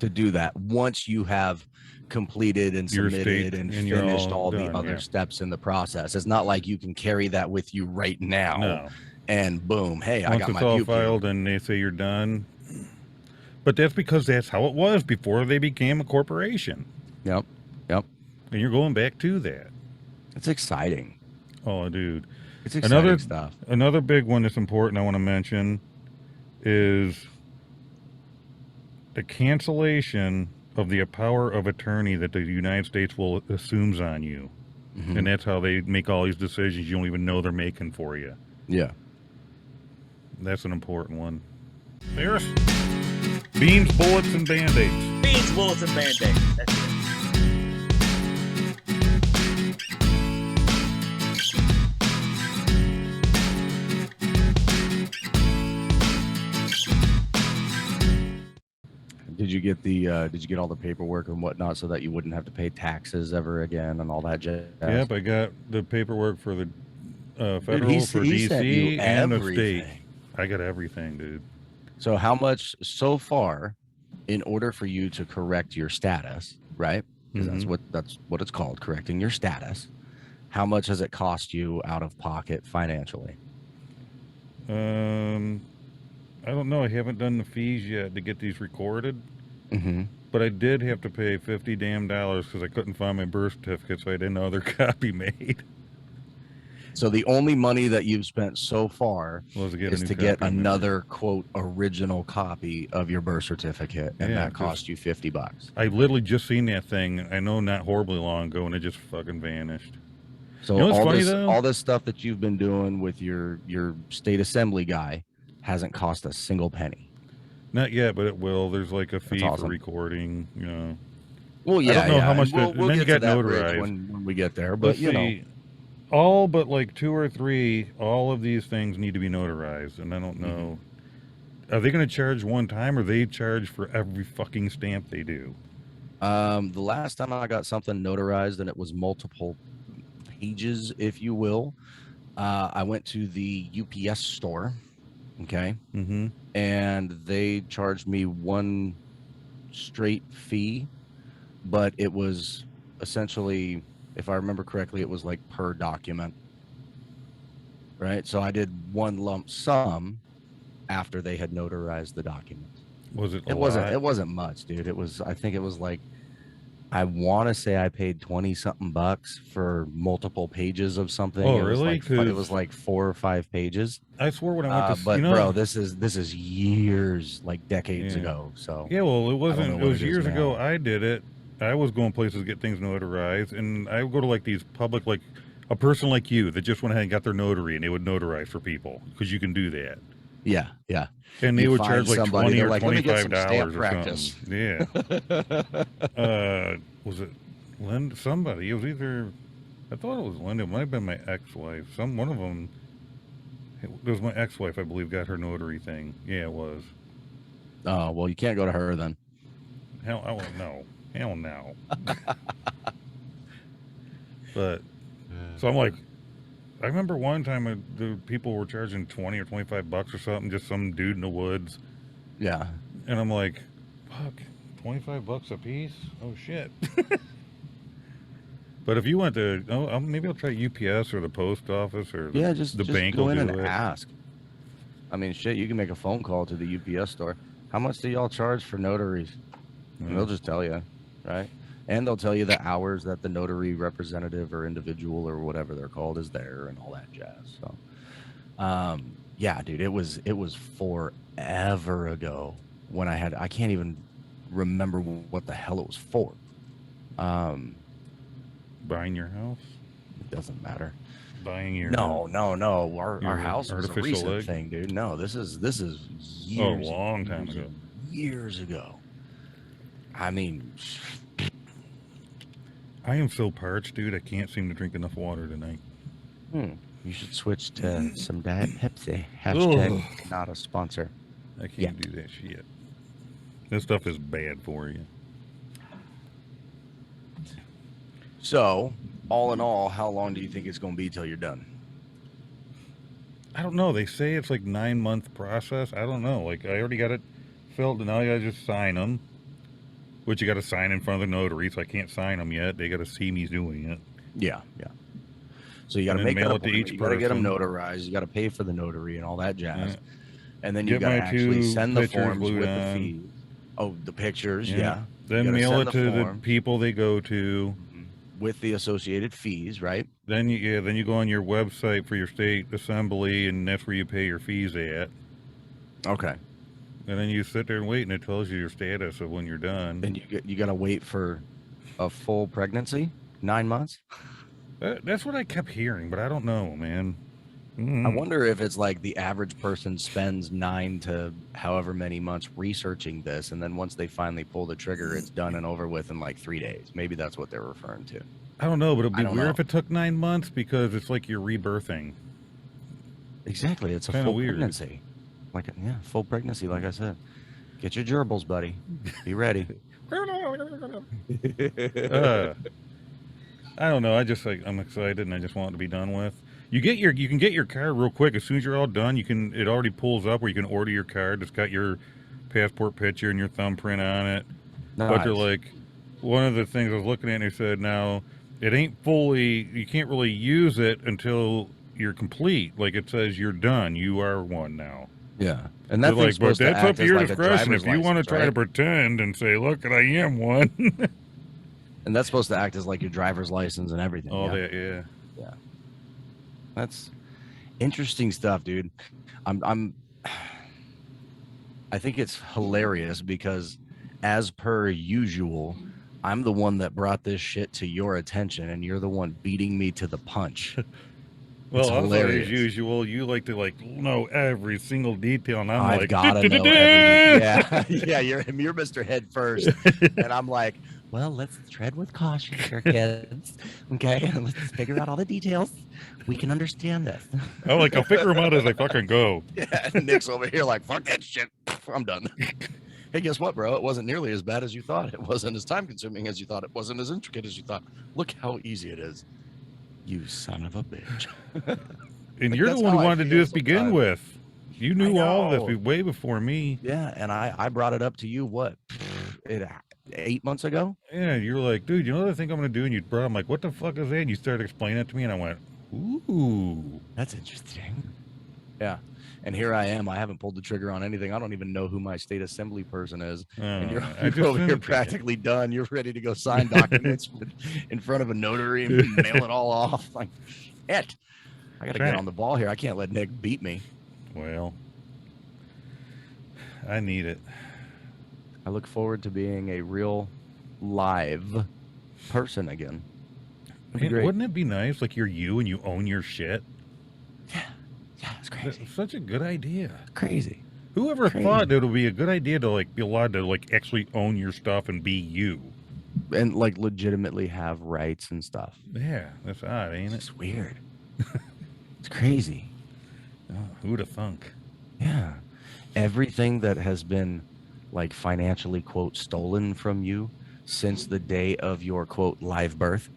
to do that once you have completed and Your submitted state and and you're finished all done, the other yeah. steps in the process. It's not like you can carry that with you right now No. and boom, hey, I Once got it's my all puke filed and they say you're done. But that's because that's how it was before they became a corporation. Yep. Yep. And you're going back to that. It's exciting. Oh, dude. It's exciting stuff. Another big one that's important I want to mention is the cancellation of the power of attorney that the United States will assumes on you. Mm-hmm. And that's how they make all these decisions you don't even know they're making for you. Yeah. That's an important one. There's beans, bullets, and band-aids. Beans, bullets, and band-aids. That's it. Did you get all the paperwork and whatnot so that you wouldn't have to pay taxes ever again and all that jazz? Yep, I got the paperwork for the federal, Dude, for he sent you DC, and the state. everything. I got everything, dude. So how much so far, in order for you to correct your status, right? Because that's what it's called, correcting your status. How much has it cost you out of pocket financially? I don't know. I haven't done the fees yet to get these recorded. Mm-hmm. But I did have to pay $50 because I couldn't find my birth certificate, so I had another copy made. So the only money that you've spent so far is to get another quote original copy of your birth certificate, and that cost you $50. I literally just seen that thing. I know not horribly long ago, and it just fucking vanished. So you know what's funny, all this stuff that you've been doing with your state assembly guy hasn't cost a single penny. Not yet, but it will. There's like a fee awesome. for recording, you know. Well, yeah, I don't know how much. We'll then get you got to that notarized when we get there. But you know, all but like 2 or 3, all of these things need to be notarized, and I don't know. Are they going to charge one time, or they charge for every fucking stamp they do? The last time I got something notarized, and it was multiple pages, if you will, I went to the UPS store. Okay. Mm-hmm. And they charged me one straight fee, but it was essentially, if I remember correctly, it was like per document. Right. So I did one lump sum after they had notarized the documents. Was it? It wasn't much, dude. I think it was like, I want to say I paid 20 something bucks for multiple pages of something. Oh, really? It was like 4 or 5 pages. I swore when I went to, but bro, this is years, like decades ago. So yeah, well, it wasn't. It was years ago. Now. I did it. I was going places to get things notarized, and I would go to like these public, like a person like you that just went ahead and got their notary, and they would notarize for people because you can do that. Yeah, yeah. And they would charge like $20 or like, $25 or something. Yeah. Was it Linda? Somebody. It was either. I thought it was Linda. It might have been my ex-wife. One of them. It was my ex-wife, I believe, got her notary thing. Yeah, it was. Oh, well, you can't go to her then. Hell no. Hell no. But so I'm like, I remember one time the people were charging 20 or 25 bucks or something, just some dude in the woods. Yeah. And I'm like, fuck, 25 bucks a piece? Oh shit. But if you went to, maybe I'll try UPS or the post office or the bank. Go in and ask. I mean, shit, you can make a phone call to the UPS store. How much do y'all charge for notaries? And they'll just tell you, right? And they'll tell you the hours that the notary representative or individual or whatever they're called is there and all that jazz. So, yeah, dude, it was forever ago when I can't even remember what the hell it was for. Buying your house? It doesn't matter. Buying your no. Our house was a recent leg thing, dude. No, this is years. Oh, a long time ago. Years ago. I mean, I am so parched, dude. I can't seem to drink enough water tonight. You should switch to some Diet Pepsi. Hashtag not a sponsor. I can't do that shit. This stuff is bad for you. So, all in all, how long do you think it's going to be till you're done? I don't know. They say it's like 9-month process. I don't know. Like, I already got it filled, and now I got to just sign them. Which you got to sign in front of the notary, so I can't sign them yet. They got to see me doing it. Yeah. So you got to And then make that mail it to appointment. each You got to get them person. notarized. You got to pay for the notary and all that jazz. Yeah. And then you Get got to my actually 2 send the pictures forms glued with the on. fees. Oh, the pictures, yeah. Then You gotta mail send it to the forms people they go to. with the associated fees, right? Then you go on your website for your state assembly, and that's where you pay your fees at. Okay. And then you sit there and wait, and it tells you your status of when you're done. And you got to wait for a full pregnancy, 9 months. That's what I kept hearing, but I don't know, man. I wonder if it's like the average person spends 9 to however many months researching this, and then once they finally pull the trigger, it's done and over with in like 3 days. Maybe that's what they're referring to. I don't know, but it'd be don't weird know. if it took 9 months because it's like you're rebirthing. Exactly, it's a Kinda full weird. pregnancy. Full pregnancy. Like I said, get your gerbils, buddy. Be ready. I don't know. I'm excited, and I just want it to be done with. You can get your card real quick as soon as you're all done. It already pulls up where you can order your card. It's got your passport picture and your thumbprint on it. Nice. But they're like, one of the things I was looking at, and they said now it ain't fully. You can't really use it until you're complete. Like it says you're done. You are one now. Yeah, and that's like, but supposed to that's up act to as your like a discretion. driver's If you want to license, try to right? pretend and say, "Look, I am one." And that's supposed to act as like your driver's license and everything. All yeah? that, yeah. That's interesting stuff, dude. I think it's hilarious because, as per usual, I'm the one that brought this shit to your attention, and you're the one beating me to the punch. Well, It's also, hilarious. as usual, you like to know every single detail, and I'm I've like, gotta know everything. Yeah, yeah. You're Mr. Head First, and I'm like, well, let's tread with caution here, kids. Okay, let's figure out all the details. We can understand this. I'm like, I'll figure them out as I fucking go. Yeah, Nick's over here like, fuck that shit. I'm done. Hey, guess what, bro? It wasn't nearly as bad as you thought. It wasn't as time consuming as you thought. It wasn't as intricate as you thought. Look how easy it is. You son of a bitch. And Like, you're the that's one who how I wanted to do feel this to begin sometimes. with. You knew all know. this way before me. Yeah, and I brought it up to you, what, 8 months ago? Yeah, you're like, dude, you know what I think I'm going to do? And you brought, I'm like, what the fuck is that? And you started explaining it to me, and I went, ooh. That's interesting. Yeah. And here I am. I haven't pulled the trigger on anything. I don't even know who my state assembly person is. And you're over here practically done. You're ready to go sign documents in front of a notary and mail it all off. Like, shit. I got to get on the ball here. I can't let Nick beat me. Well, I need it. I look forward to being a real live person again. Man, wouldn't it be nice? Like you're you and you own your shit. Yeah, it's crazy. That's such a good idea. Crazy. Whoever thought that it would be a good idea to be allowed to actually own your stuff and be you, and legitimately have rights and stuff. Yeah, that's odd, ain't it? It's weird. It's crazy. Oh, who'd have thunk? Yeah, everything that has been financially quote stolen from you since the day of your quote live birth,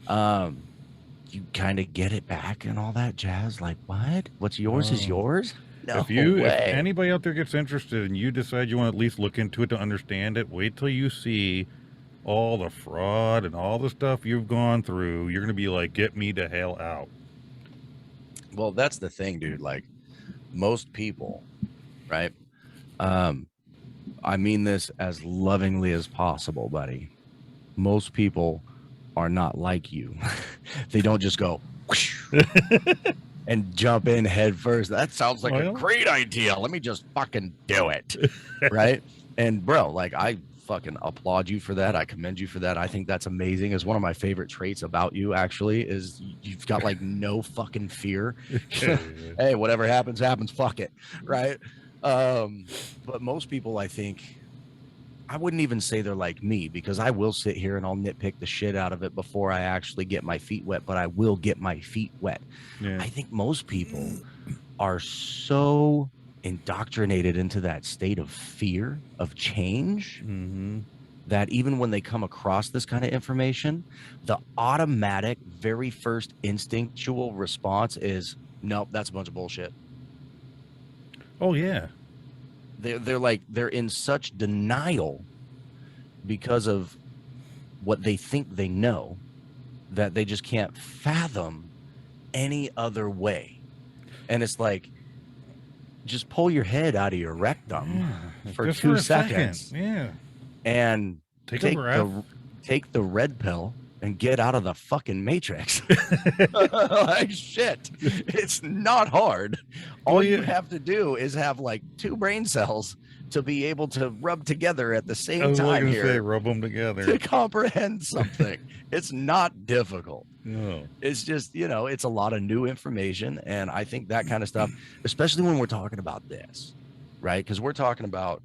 you kind of get it back and all that jazz. Like, what? What's yours is yours? No if way. Anybody out there gets interested and you decide you want to at least look into it to understand it, wait till you see all the fraud and all the stuff you've gone through. You're going to be like, get me the hell out. Well, that's the thing, dude. Like, most people, right? I mean this as lovingly as possible, buddy. Most people are not like you. They don't just go and jump in head first. That sounds like a great idea. Let me just fucking do it. Right? And bro, I fucking applaud you for that. I commend you for that. I think that's amazing. It's one of my favorite traits about you, actually, is you've got no fucking fear. Hey, whatever happens, happens. Fuck it. Right? But most people, I think, I wouldn't even say they're like me, because I will sit here and I'll nitpick the shit out of it before I actually get my feet wet, but I will get my feet wet. Yeah. I think most people are so indoctrinated into that state of fear of change that even when they come across this kind of information, the automatic, very first instinctual response is, nope, that's a bunch of bullshit. Oh, yeah. They're in such denial because of what they think they know, that they just can't fathom any other way. And it's like, just pull your head out of your rectum for just 2 for a seconds. second. Yeah. And Take a breath. take the red pill and get out of the fucking matrix. Like, shit, it's not hard. All you have to do is have like 2 brain cells to be able to rub together at the same time here. Say, rub them together to comprehend something. It's not difficult. No, it's just, it's a lot of new information, and I think that kind of stuff, especially when we're talking about this, right? Because we're talking about,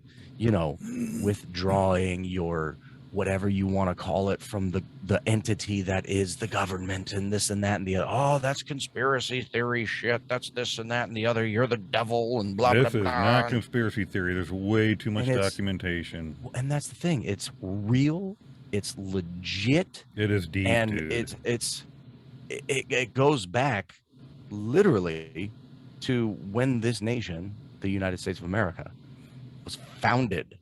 withdrawing your whatever you want to call it from the entity that is the government, and this and that and the other. Oh, that's conspiracy theory shit. That's this and that and the other. You're the devil and blah, blah, blah. This is not conspiracy theory. There's way too much documentation. And that's the thing. It's real. It's legit. It is deep, and dude. It goes back literally to when this nation, the United States of America, was founded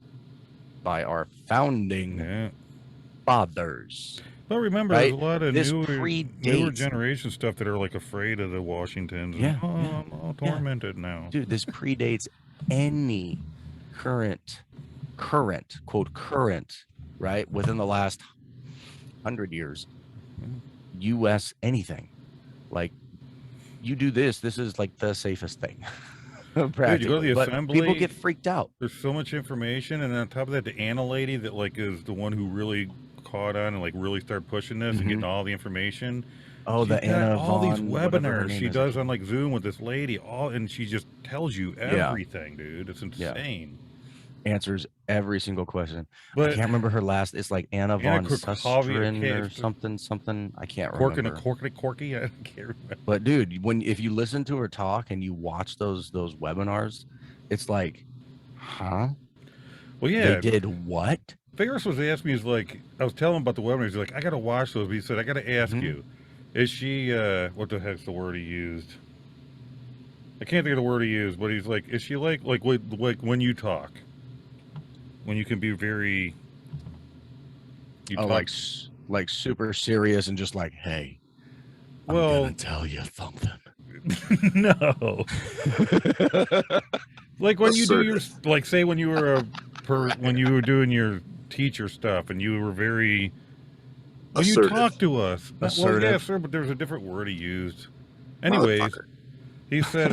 by our founding fathers. But remember, there's a lot of newer predates generation stuff that are like afraid of the Washingtons. And, I'm all tormented now. Dude, this predates any current, quote, current, right? Within the last 100 years, U.S. anything. Like, you do this is like the safest thing. Dude, you go to the but assembly, people get freaked out. There's so much information, and on top of that, the Anna lady that like is the one who really caught on and like really started pushing this and getting all the information. Oh, the Anna all these Von, webinars she does on like Zoom with this lady, and she just tells you everything, dude. It's insane. Answers every single question. But I can't remember her last. It's like Anna Von Susteren or something. I can't remember. Corky. I can't remember. But dude, if you listen to her talk and you watch those webinars, it's like, huh? Well, yeah. They did what? Ferris was asking me, he's like, I was telling him about the webinars. He's like, I got to watch those. But he said, I got to ask you, is she, what the heck's the word he used? I can't think of the word he used, but he's like, is she like when you talk? When you can be very, like super serious and just like, hey, I'm gonna tell you something. No. Like when you do your, like say when you were when you were doing your teacher stuff and you were very, when you talk to us. Assertive. Well, yeah, sir, but there's a different word he used. Anyways, he said,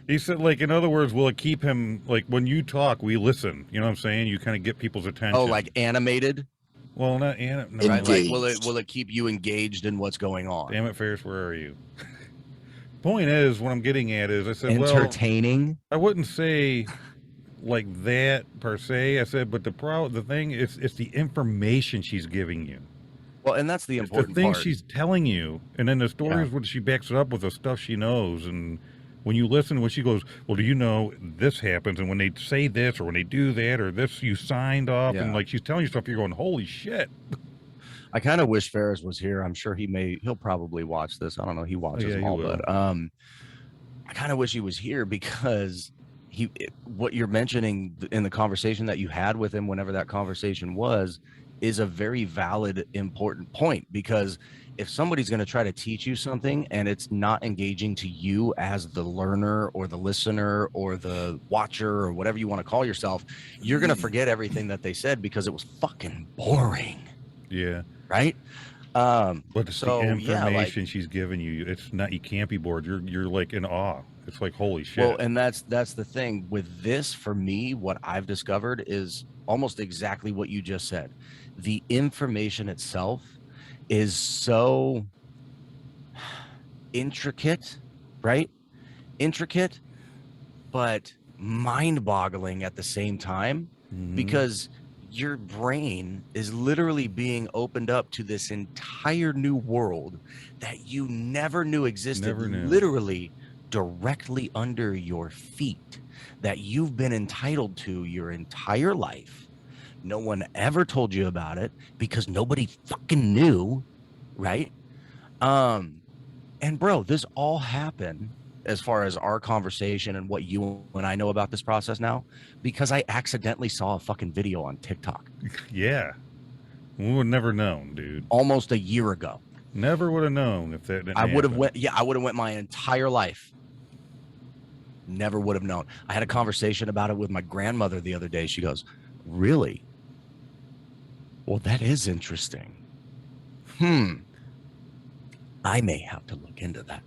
he said, like, in other words, will it keep him, like, when you talk, we listen. You know what I'm saying? You kind of get people's attention. Oh, like animated? Well, not animated. No, right? Like, will it keep you engaged in what's going on? Damn it, Ferris, where are you? Point is, what I'm getting at is, I said, entertaining? I wouldn't say like that per se. I said, but the thing is, it's the information she's giving you. Well, and that's the important the things part. She's telling you, and then the stories when she backs it up with the stuff she knows. And when you listen, when she goes, well, do you know this happens? And when they say this, or when they do that, or this, you signed off, and like she's telling you stuff, you're going, holy shit. I kind of wish Ferris was here. I'm sure he'll probably watch this. I don't know. He watches them all, but I kind of wish he was here because what you're mentioning in the conversation that you had with him, whenever that conversation was, is a very valid, important point. Because if somebody's going to try to teach you something and it's not engaging to you as the learner or the listener or the watcher or whatever you want to call yourself, you're going to forget everything that they said because it was fucking boring. Yeah. Right. But it's the information she's giving you. It's not, you can't be bored. You're like in awe. It's like, holy shit. Well, and that's the thing with this. For me, what I've discovered is almost exactly what you just said. The information itself is so intricate, right? Intricate, but mind-boggling at the same time, because your brain is literally being opened up to this entire new world that you never knew existed, literally directly under your feet, that you've been entitled to your entire life. No one ever told you about it because nobody fucking knew, right? And bro, this all happened. as far as our conversation and what you and I know about this process now, because I accidentally saw a fucking video on TikTok. Yeah. We would never known, dude. Almost a year ago. Never would have known if that didn't I would have happen. went. Yeah, I would have went my entire life. Never would have known. I had a conversation about it with my grandmother the other day. She goes, "Really? Well, that is interesting. I may have to look into that."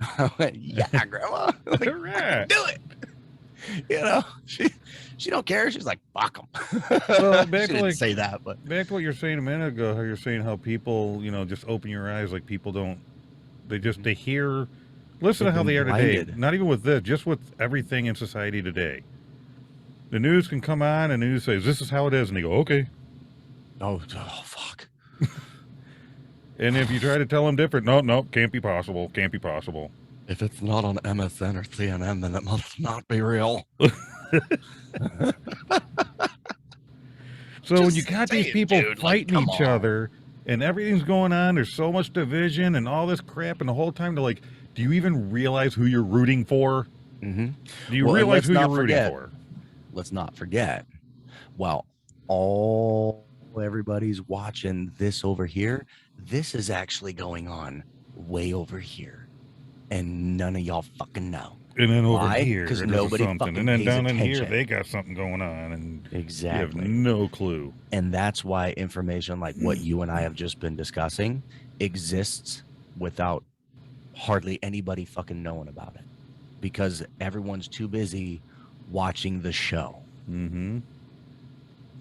I went, "Yeah, grandma, like, Right. do it." You know, she don't care. She's like, "Fuck them." Well, She back to didn't say that, but back to what you're saying a minute ago, how you're saying how people, just open your eyes, like people don't, they hear, listen to They've how they are been today. blinded. Not even with this, just with everything in society today. The news can come on and the news says, this is how it is. And they go, okay. oh fuck. And if you try to tell them different, no, can't be possible. Can't be possible. If it's not on MSN or CNN, then it must not be real. So when Just you got say these it, people dude, like, fighting come each on. other and everything's going on, there's so much division and all this crap, and the whole time they're like, do you even realize who you're rooting for? Mm-hmm. Do you Well, and realize let's who you're not rooting forget- for? Let's not forget, while everybody's watching this over here, this is actually going on way over here, and none of y'all fucking know. And then over Why? here, 'Cause there's nobody something, fucking and then pays down in here, attention. they got something going on, and you have Exactly. no clue. And that's why information like what you and I have just been discussing exists without hardly anybody fucking knowing about it, because everyone's too busy watching the show Mm-hmm.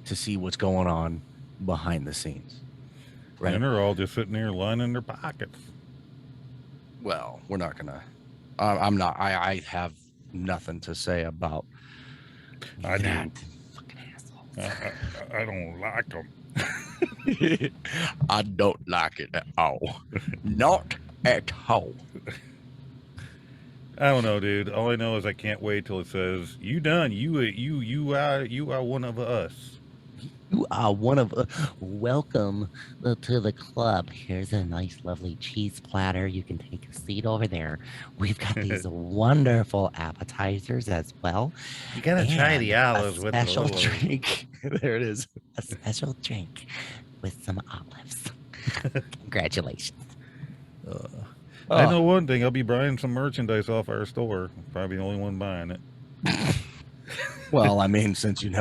to see what's going on behind the scenes. Right. And they're all just sitting there lining their pockets. Well, we're not gonna. I'm not. I have nothing to say about I do. that. Fucking asshole. I don't like them. I don't like it at all. Not at all. I don't know, dude. All I know is I can't wait till it says you done. You are one of us. You are one of welcome to the club. Here's a nice, lovely cheese platter. You can take a seat over there. We've got these wonderful appetizers as well. You gotta try and the a olives with the special little- drink. There it is. A special drink with some olives. Congratulations. I know one thing. I'll be buying some merchandise off our store. Probably the only one buying it. Well, I mean, since you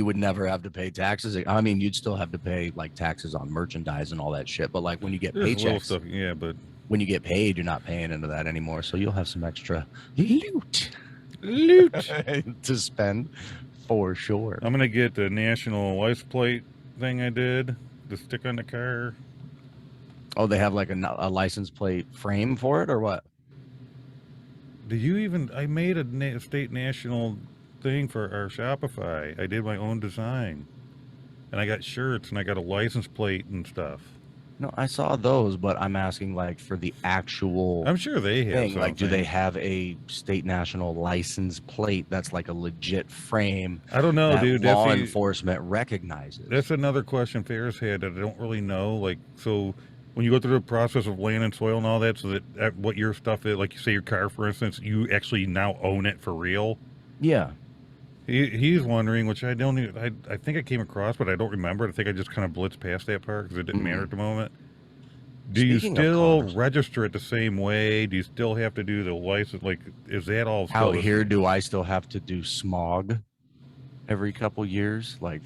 would never have to pay taxes. I mean, you'd still have to pay like taxes on merchandise and all that shit. But like when you get There's little paychecks, stuff, yeah, but when you get paid, you're not paying into that anymore. So you'll have some extra loot to spend for sure. I'm gonna get the national license plate thing I did to stick on the car. Oh, they have like a license plate frame for it or what? Did you even? I made a state national thing for our Shopify. I did my own design, and I got shirts and I got a license plate and stuff. No, I saw those, but I'm asking like for the actual I'm sure they have thing. Like, do they something. have a state national license plate that's like a legit frame I don't know, that dude. law That's, enforcement recognizes? that's another question Ferris had that I don't really know. Like, so when you go through the process of land and soil and all that, so that what your stuff is, like you say your car, for instance, you actually now own it for real. Yeah. He's wondering, which I don't even, I think I came across, but I don't remember. I think I just kind of blitzed past that part because it didn't matter at the moment. Do you Speaking of still cars. register it the same way? Do you still have to do the license? Like, is that all? Out still here, do I still have to do smog every couple years? Like,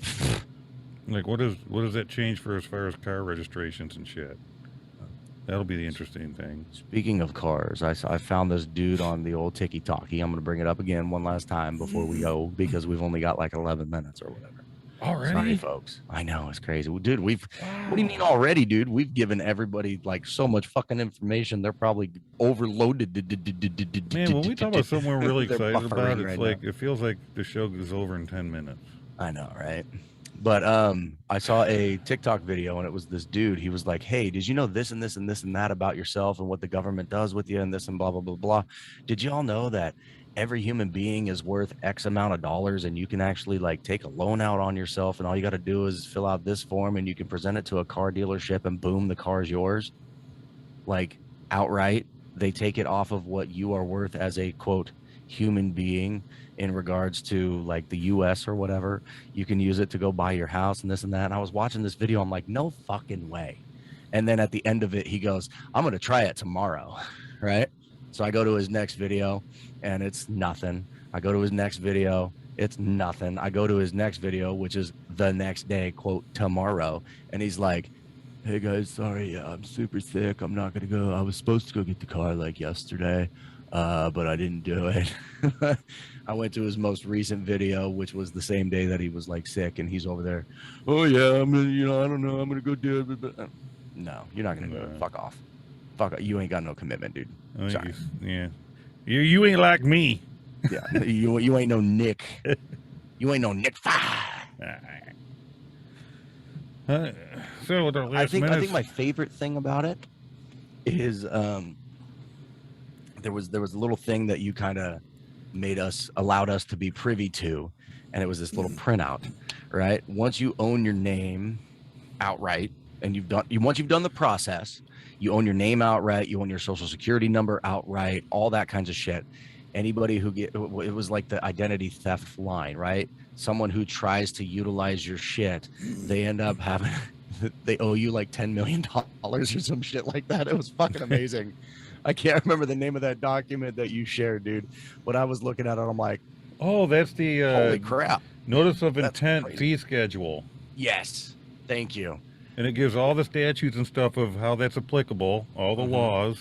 Like, what does that change for as far as car registrations and shit? That'll be the interesting thing. speaking of cars, I found this dude on the old Tiki Talkie. I'm going to bring it up again one last time before we go because we've only got like 11 minutes or whatever. Sorry, Already? folks. I know it's crazy. Well, dude, what do you mean already, dude? We've given everybody like so much fucking information. They're probably overloaded. Man, when we talk about something we're really They're excited about, buffering it's right like now. it feels like the show goes over in 10 minutes. I know, right? But I saw a TikTok video and it was this dude. He was like, "Hey, did you know this and this and this and that about yourself and what the government does with you and this and blah blah blah blah? Did you all know that every human being is worth X amount of dollars and you can actually like take a loan out on yourself and all you got to do is fill out this form and you can present it to a car dealership and boom, the car is yours, like outright." they take it off of what you are worth as a quote human being in regards to like the US or whatever. You can use it to go buy your house and this and that. And I was watching this video, I'm like, no fucking way. And then at the end of it, he goes, I'm going to try it tomorrow. Right. So I go to his next video and it's nothing. I go to his next video. It's nothing. I go to his next video, which is the next day, quote, tomorrow. And he's like, hey guys, sorry, I'm super sick. I'm not going to go. I was supposed to go get the car like yesterday, but I didn't do it. I went to his most recent video, which was the same day that he was like sick. And he's over there. Oh yeah, I'm going to, I don't know. I'm going to go do it. But no, you're not going to do it. Fuck off. Fuck off. You ain't got no commitment, dude. Sorry. Yeah. You ain't like me. Yeah. You ain't no Nick. You ain't no Nick. So with our last I think my favorite thing about it is there was a little thing that you kind of allowed us to be privy to, and it was this little printout, right? Once you own your name outright, and once you've done the process, you own your name outright, you own your social security number outright, all that kinds of shit. Anybody it was like the identity theft line, right? Someone who tries to utilize your shit, they end up having, they owe you like $10 million or some shit like that. It was fucking amazing. I can't remember the name of that document that you shared, dude. When I was looking at it, I'm like, oh, that's the holy crap. Notice of intent fee schedule. Yes. Thank you. And it gives all the statutes and stuff of how that's applicable, all the laws.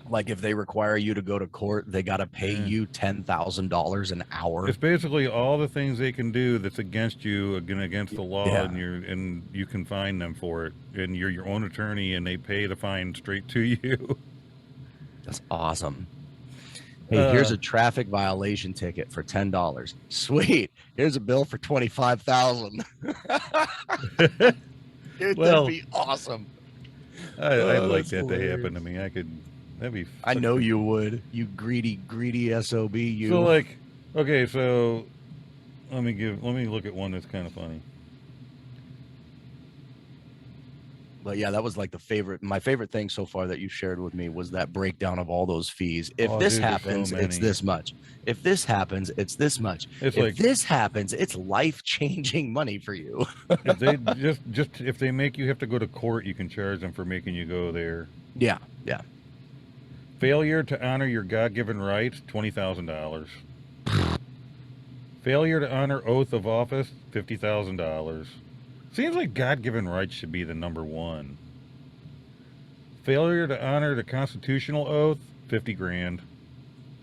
Like if they require you to go to court, they got to pay you $10,000 an hour. It's basically all the things they can do that's against you, against the law, Yeah. and you can fine them for it. And you're your own attorney, and they pay the fine straight to you. That's awesome. Hey, here's a traffic violation ticket for $10. Sweet. Here's a bill for $25,000. Dude, Well, that'd be awesome. I'd like that hilarious. to happen to me. That'd be. I know you would. You greedy SOB. You. So like, okay, so let me look at one that's kind of funny. But yeah, that was like my favorite thing so far that you shared with me was that breakdown of all those fees. If this dude, there's so happens, it's many. this much. If this happens, it's this much. It's if like this happens, it's life-changing money for you. if they just if they make you have to go to court, you can charge them for making you go there. Yeah. Failure to honor your God-given rights, $20,000. Failure to honor oath of office, $50,000. Seems like God-given rights should be the number one. Failure to honor the constitutional oath, 50 grand.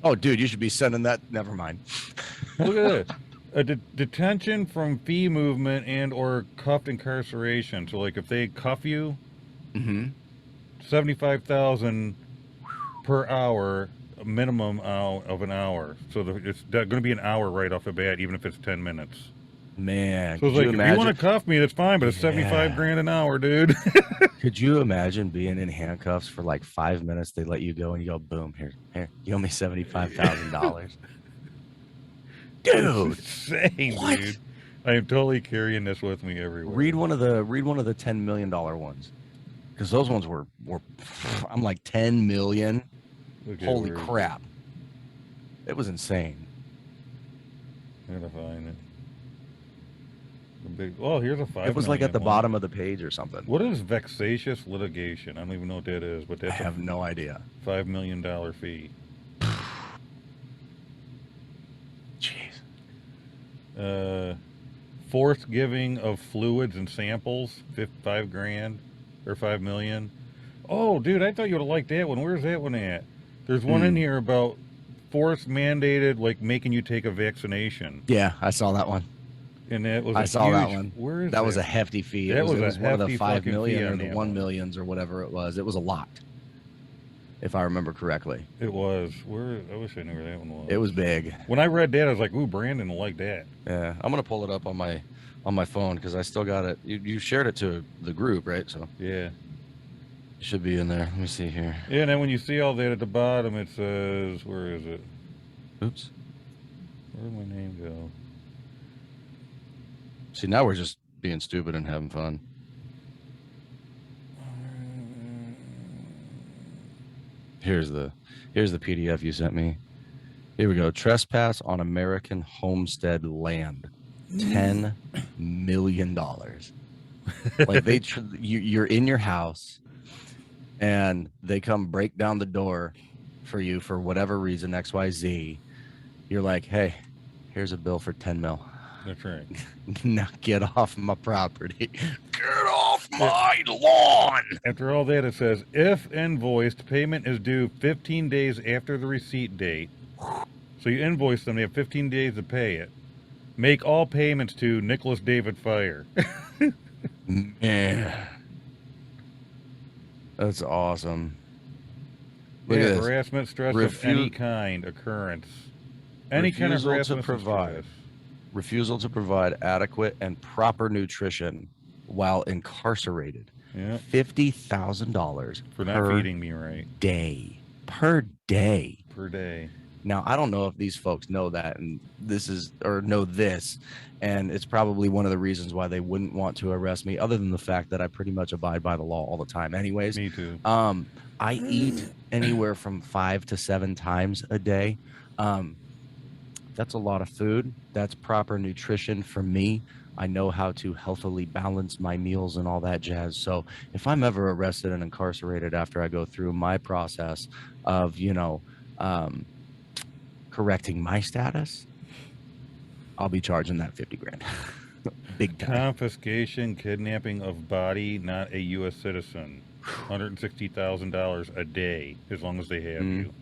Oh, dude, you should be sending that. Never mind. Look at this. A detention from fee movement and or cuffed incarceration. So like if they cuff you, 75,000 per hour, a minimum of an hour. So it's going to be an hour right off the bat, even if it's 10 minutes. Man, So it's like, if you want to cuff me, that's fine, but it's 75 grand an hour, dude. Could you imagine being in handcuffs for like 5 minutes? They let you go and you go, boom, here, you owe me $75,000. Dude, Insane, what? dude. I am totally carrying this with me everywhere. read one of the $10 million ones, because those ones were I'm like 10 million. Okay, Holy where is crap! It was insane. it? I gotta find it. Here's a 5 It was like million at the one. bottom of the page or something. What is vexatious litigation? I don't even know what that is, but I that's have no idea. a $5 million fee. Jeez. Forced giving of fluids and samples, 5 grand or 5 million. Oh, dude, I thought you would have liked that one. Where's that one at? There's one in here about forced mandated, like making you take a vaccination. Yeah, I saw that one. And that was I saw that huge, one. Where is That was a hefty fee. That It was was a one of the hefty 5 fucking million fee or on the that 1 one. millions or whatever it was. It was a lot, if I remember correctly. It was. Where? I wish I knew where that one was. It was big. When I read that, I was like, "Ooh, Brandon will like that." Yeah, I'm gonna pull it up on my phone because I still got it. You shared it to the group, right? So Yeah. it should be in there. Let me see here. Yeah, and then when you see all that at the bottom, it says, where is it? Oops. Where did my name go? See, now we're just being stupid and having fun. Here's the PDF you sent me. Here we go. Trespass on American homestead land. $10 million. Like you're in your house and they come break down the door for you for whatever reason, XYZ. You're like, hey, here's a bill for 10 mil. That's right. Now get off my property. Get off my lawn. After all that, it says, if invoiced, payment is due 15 days after the receipt date. So you invoice them, they have 15 days to pay it. Make all payments to Nicholas David Fire. Man. That's awesome. Look Yeah, at this. harassment, stress of any kind occurrence. Any kind of harassment, stress. Refusal to provide adequate and proper nutrition while incarcerated. Yeah. $50,000 For not feeding me right. Per day. Now, I don't know if these folks know that and know this, and it's probably one of the reasons why they wouldn't want to arrest me, other than the fact that I pretty much abide by the law all the time anyways. Me too. I eat anywhere from 5 to 7 times a day. That's a lot of food. That's proper nutrition for me. I know how to healthily balance my meals and all that jazz. So if I'm ever arrested and incarcerated after I go through my process of, correcting my status, I'll be charging that 50 grand. Big time. Confiscation, kidnapping of body, not a U.S. citizen. $160,000 a day, as long as they have you.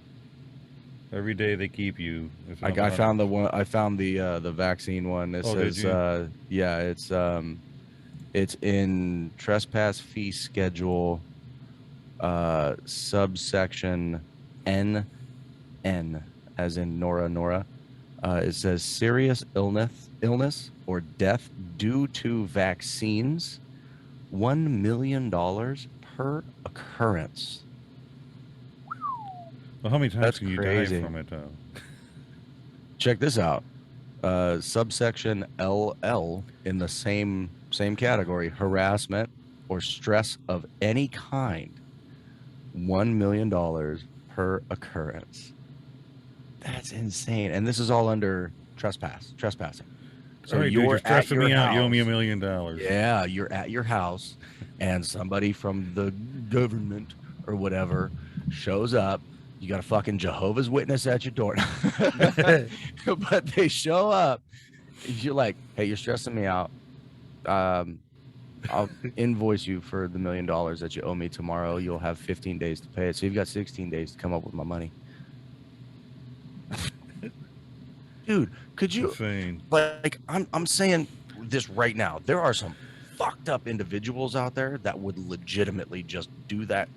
Every day they keep you. I found the one. I found the vaccine one. It says, it's in trespass fee schedule, subsection NN, as in Nora. It says serious illness or death due to vaccines, $1 million per occurrence. Well, how many times That's can you crazy. die from it, though? Check this out. Subsection LL in the same category, harassment or stress of any kind, $1 million per occurrence. That's insane. And this is all under trespassing. So right, you're stressing me out. You owe me $1 million. Yeah, you're at your house and somebody from the government or whatever shows up. You got a fucking Jehovah's Witness at your door. But they show up. You're like, hey, you're stressing me out. I'll invoice you for the $1 million that you owe me tomorrow. You'll have 15 days to pay it. So you've got 16 days to come up with my money. Dude, could you Insane. like I'm saying this right now. There are some fucked up individuals out there that would legitimately just do that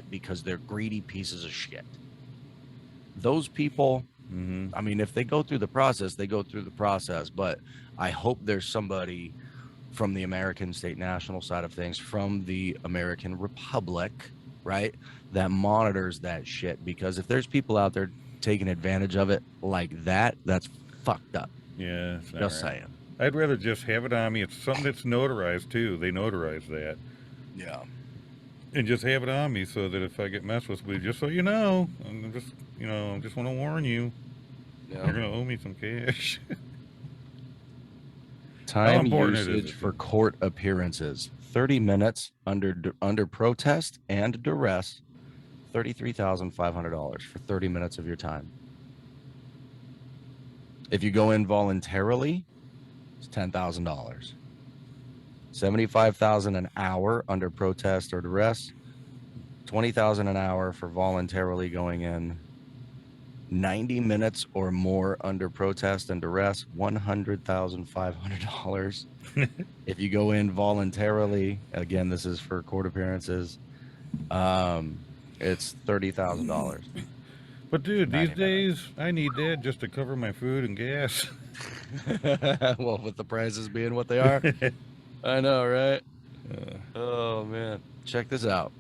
because they're greedy pieces of shit. Those people, I mean, if they go through the process, they go through the process, but I hope there's somebody from the American state national side of things, from the American Republic, right, that monitors that shit, because if there's people out there taking advantage of it like that, that's fucked up. Yeah, just saying. I'd rather just have it on me. It's something that's notarized too. They notarize that. Yeah. And just have it on me so that if I get messed with, just so you know, I just want to warn you. Yeah. You're gonna owe me some cash. Time usage for court appearances: 30 minutes under protest and duress. $33,500 for 30 minutes of your time. If you go in voluntarily, it's $10,000. $75,000 an hour under protest or duress. $20,000 an hour for voluntarily going in. 90 minutes or more under protest and duress, $100,500. If you go in voluntarily, again, this is for court appearances, it's $30,000. But dude, these days I need that just to cover my food and gas. Well, with the prices being what they are, I know, right? Oh man, check this out.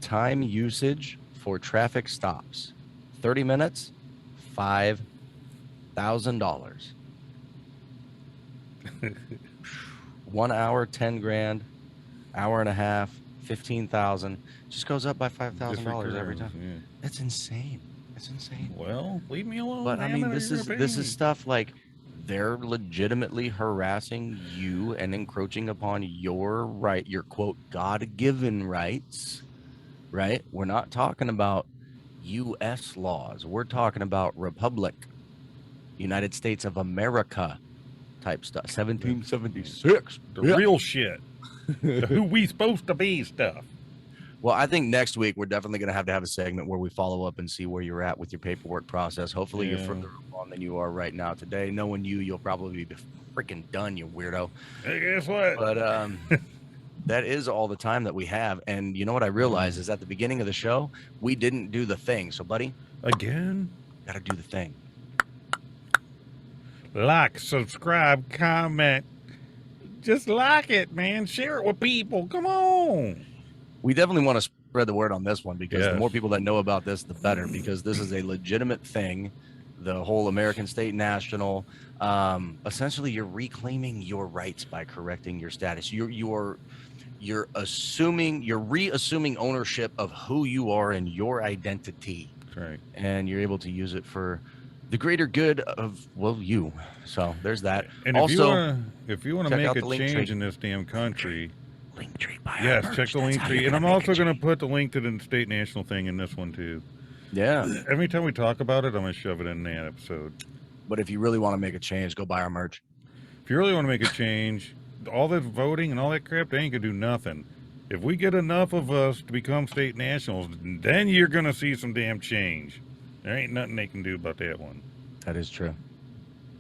Time usage for traffic stops: 30 minutes, $5,000. 1 hour, 10 grand. Hour and a half, 15,000, just goes up by $5,000 every Just time. yeah. That's insane. It's insane. Well, leave me alone. But I damn mean, it, this you're is a this pain. is stuff like they're legitimately harassing you and encroaching upon your right, your quote God-given rights, right? We're not talking about US laws. We're talking about Republic, United States of America type stuff. 1776. The Yeah. real shit. The who we supposed to be stuff. Well, I think next week we're definitely going to have a segment where we follow up and see where you're at with your paperwork process. Hopefully you're Yeah. further along than you are right now today. Knowing you, you'll probably be freaking done, you weirdo. Hey, guess what? But that is all the time that we have. And you know what I realized is at the beginning of the show, we didn't do the thing. So, buddy, Again? got to do the thing. Like, subscribe, comment. Just like it, man. Share it with people. Come on. We definitely want to spread the word on this one because the Yes. more people that know about this, the better, because this is a legitimate thing. The whole American State National, essentially you're reclaiming your rights by correcting your status. You're reassuming ownership of who you are and your identity. That's right. And you're able to use it for the greater good of, well, you. So there's that. And Also, if you want to check make out a the link change tree. in this damn country, Linktree, buy our yes, merch. check the That's link how tree. you're And I'm gonna make also a going to change. put the link to the state national thing in this one too. Yeah. Every time we talk about it, I'm going to shove it in that episode. But if you really want to make a change, go buy our merch. If you really want to make a change, all that voting and all that crap, they ain't going to do nothing. If we get enough of us to become state nationals, then you're going to see some damn change. There ain't nothing they can do about that one. That is true.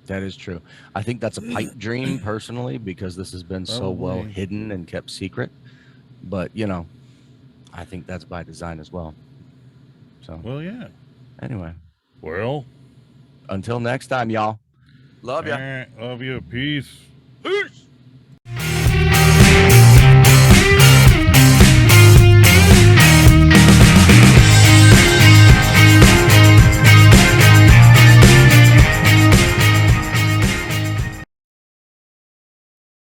That is true. I think that's a pipe dream personally, because this has been so well Probably. hidden and kept secret. But, you know, I think that's by design as well. So, Well, yeah. anyway, Well, until next time, y'all. Love ya. all right, love you. Peace. Peace.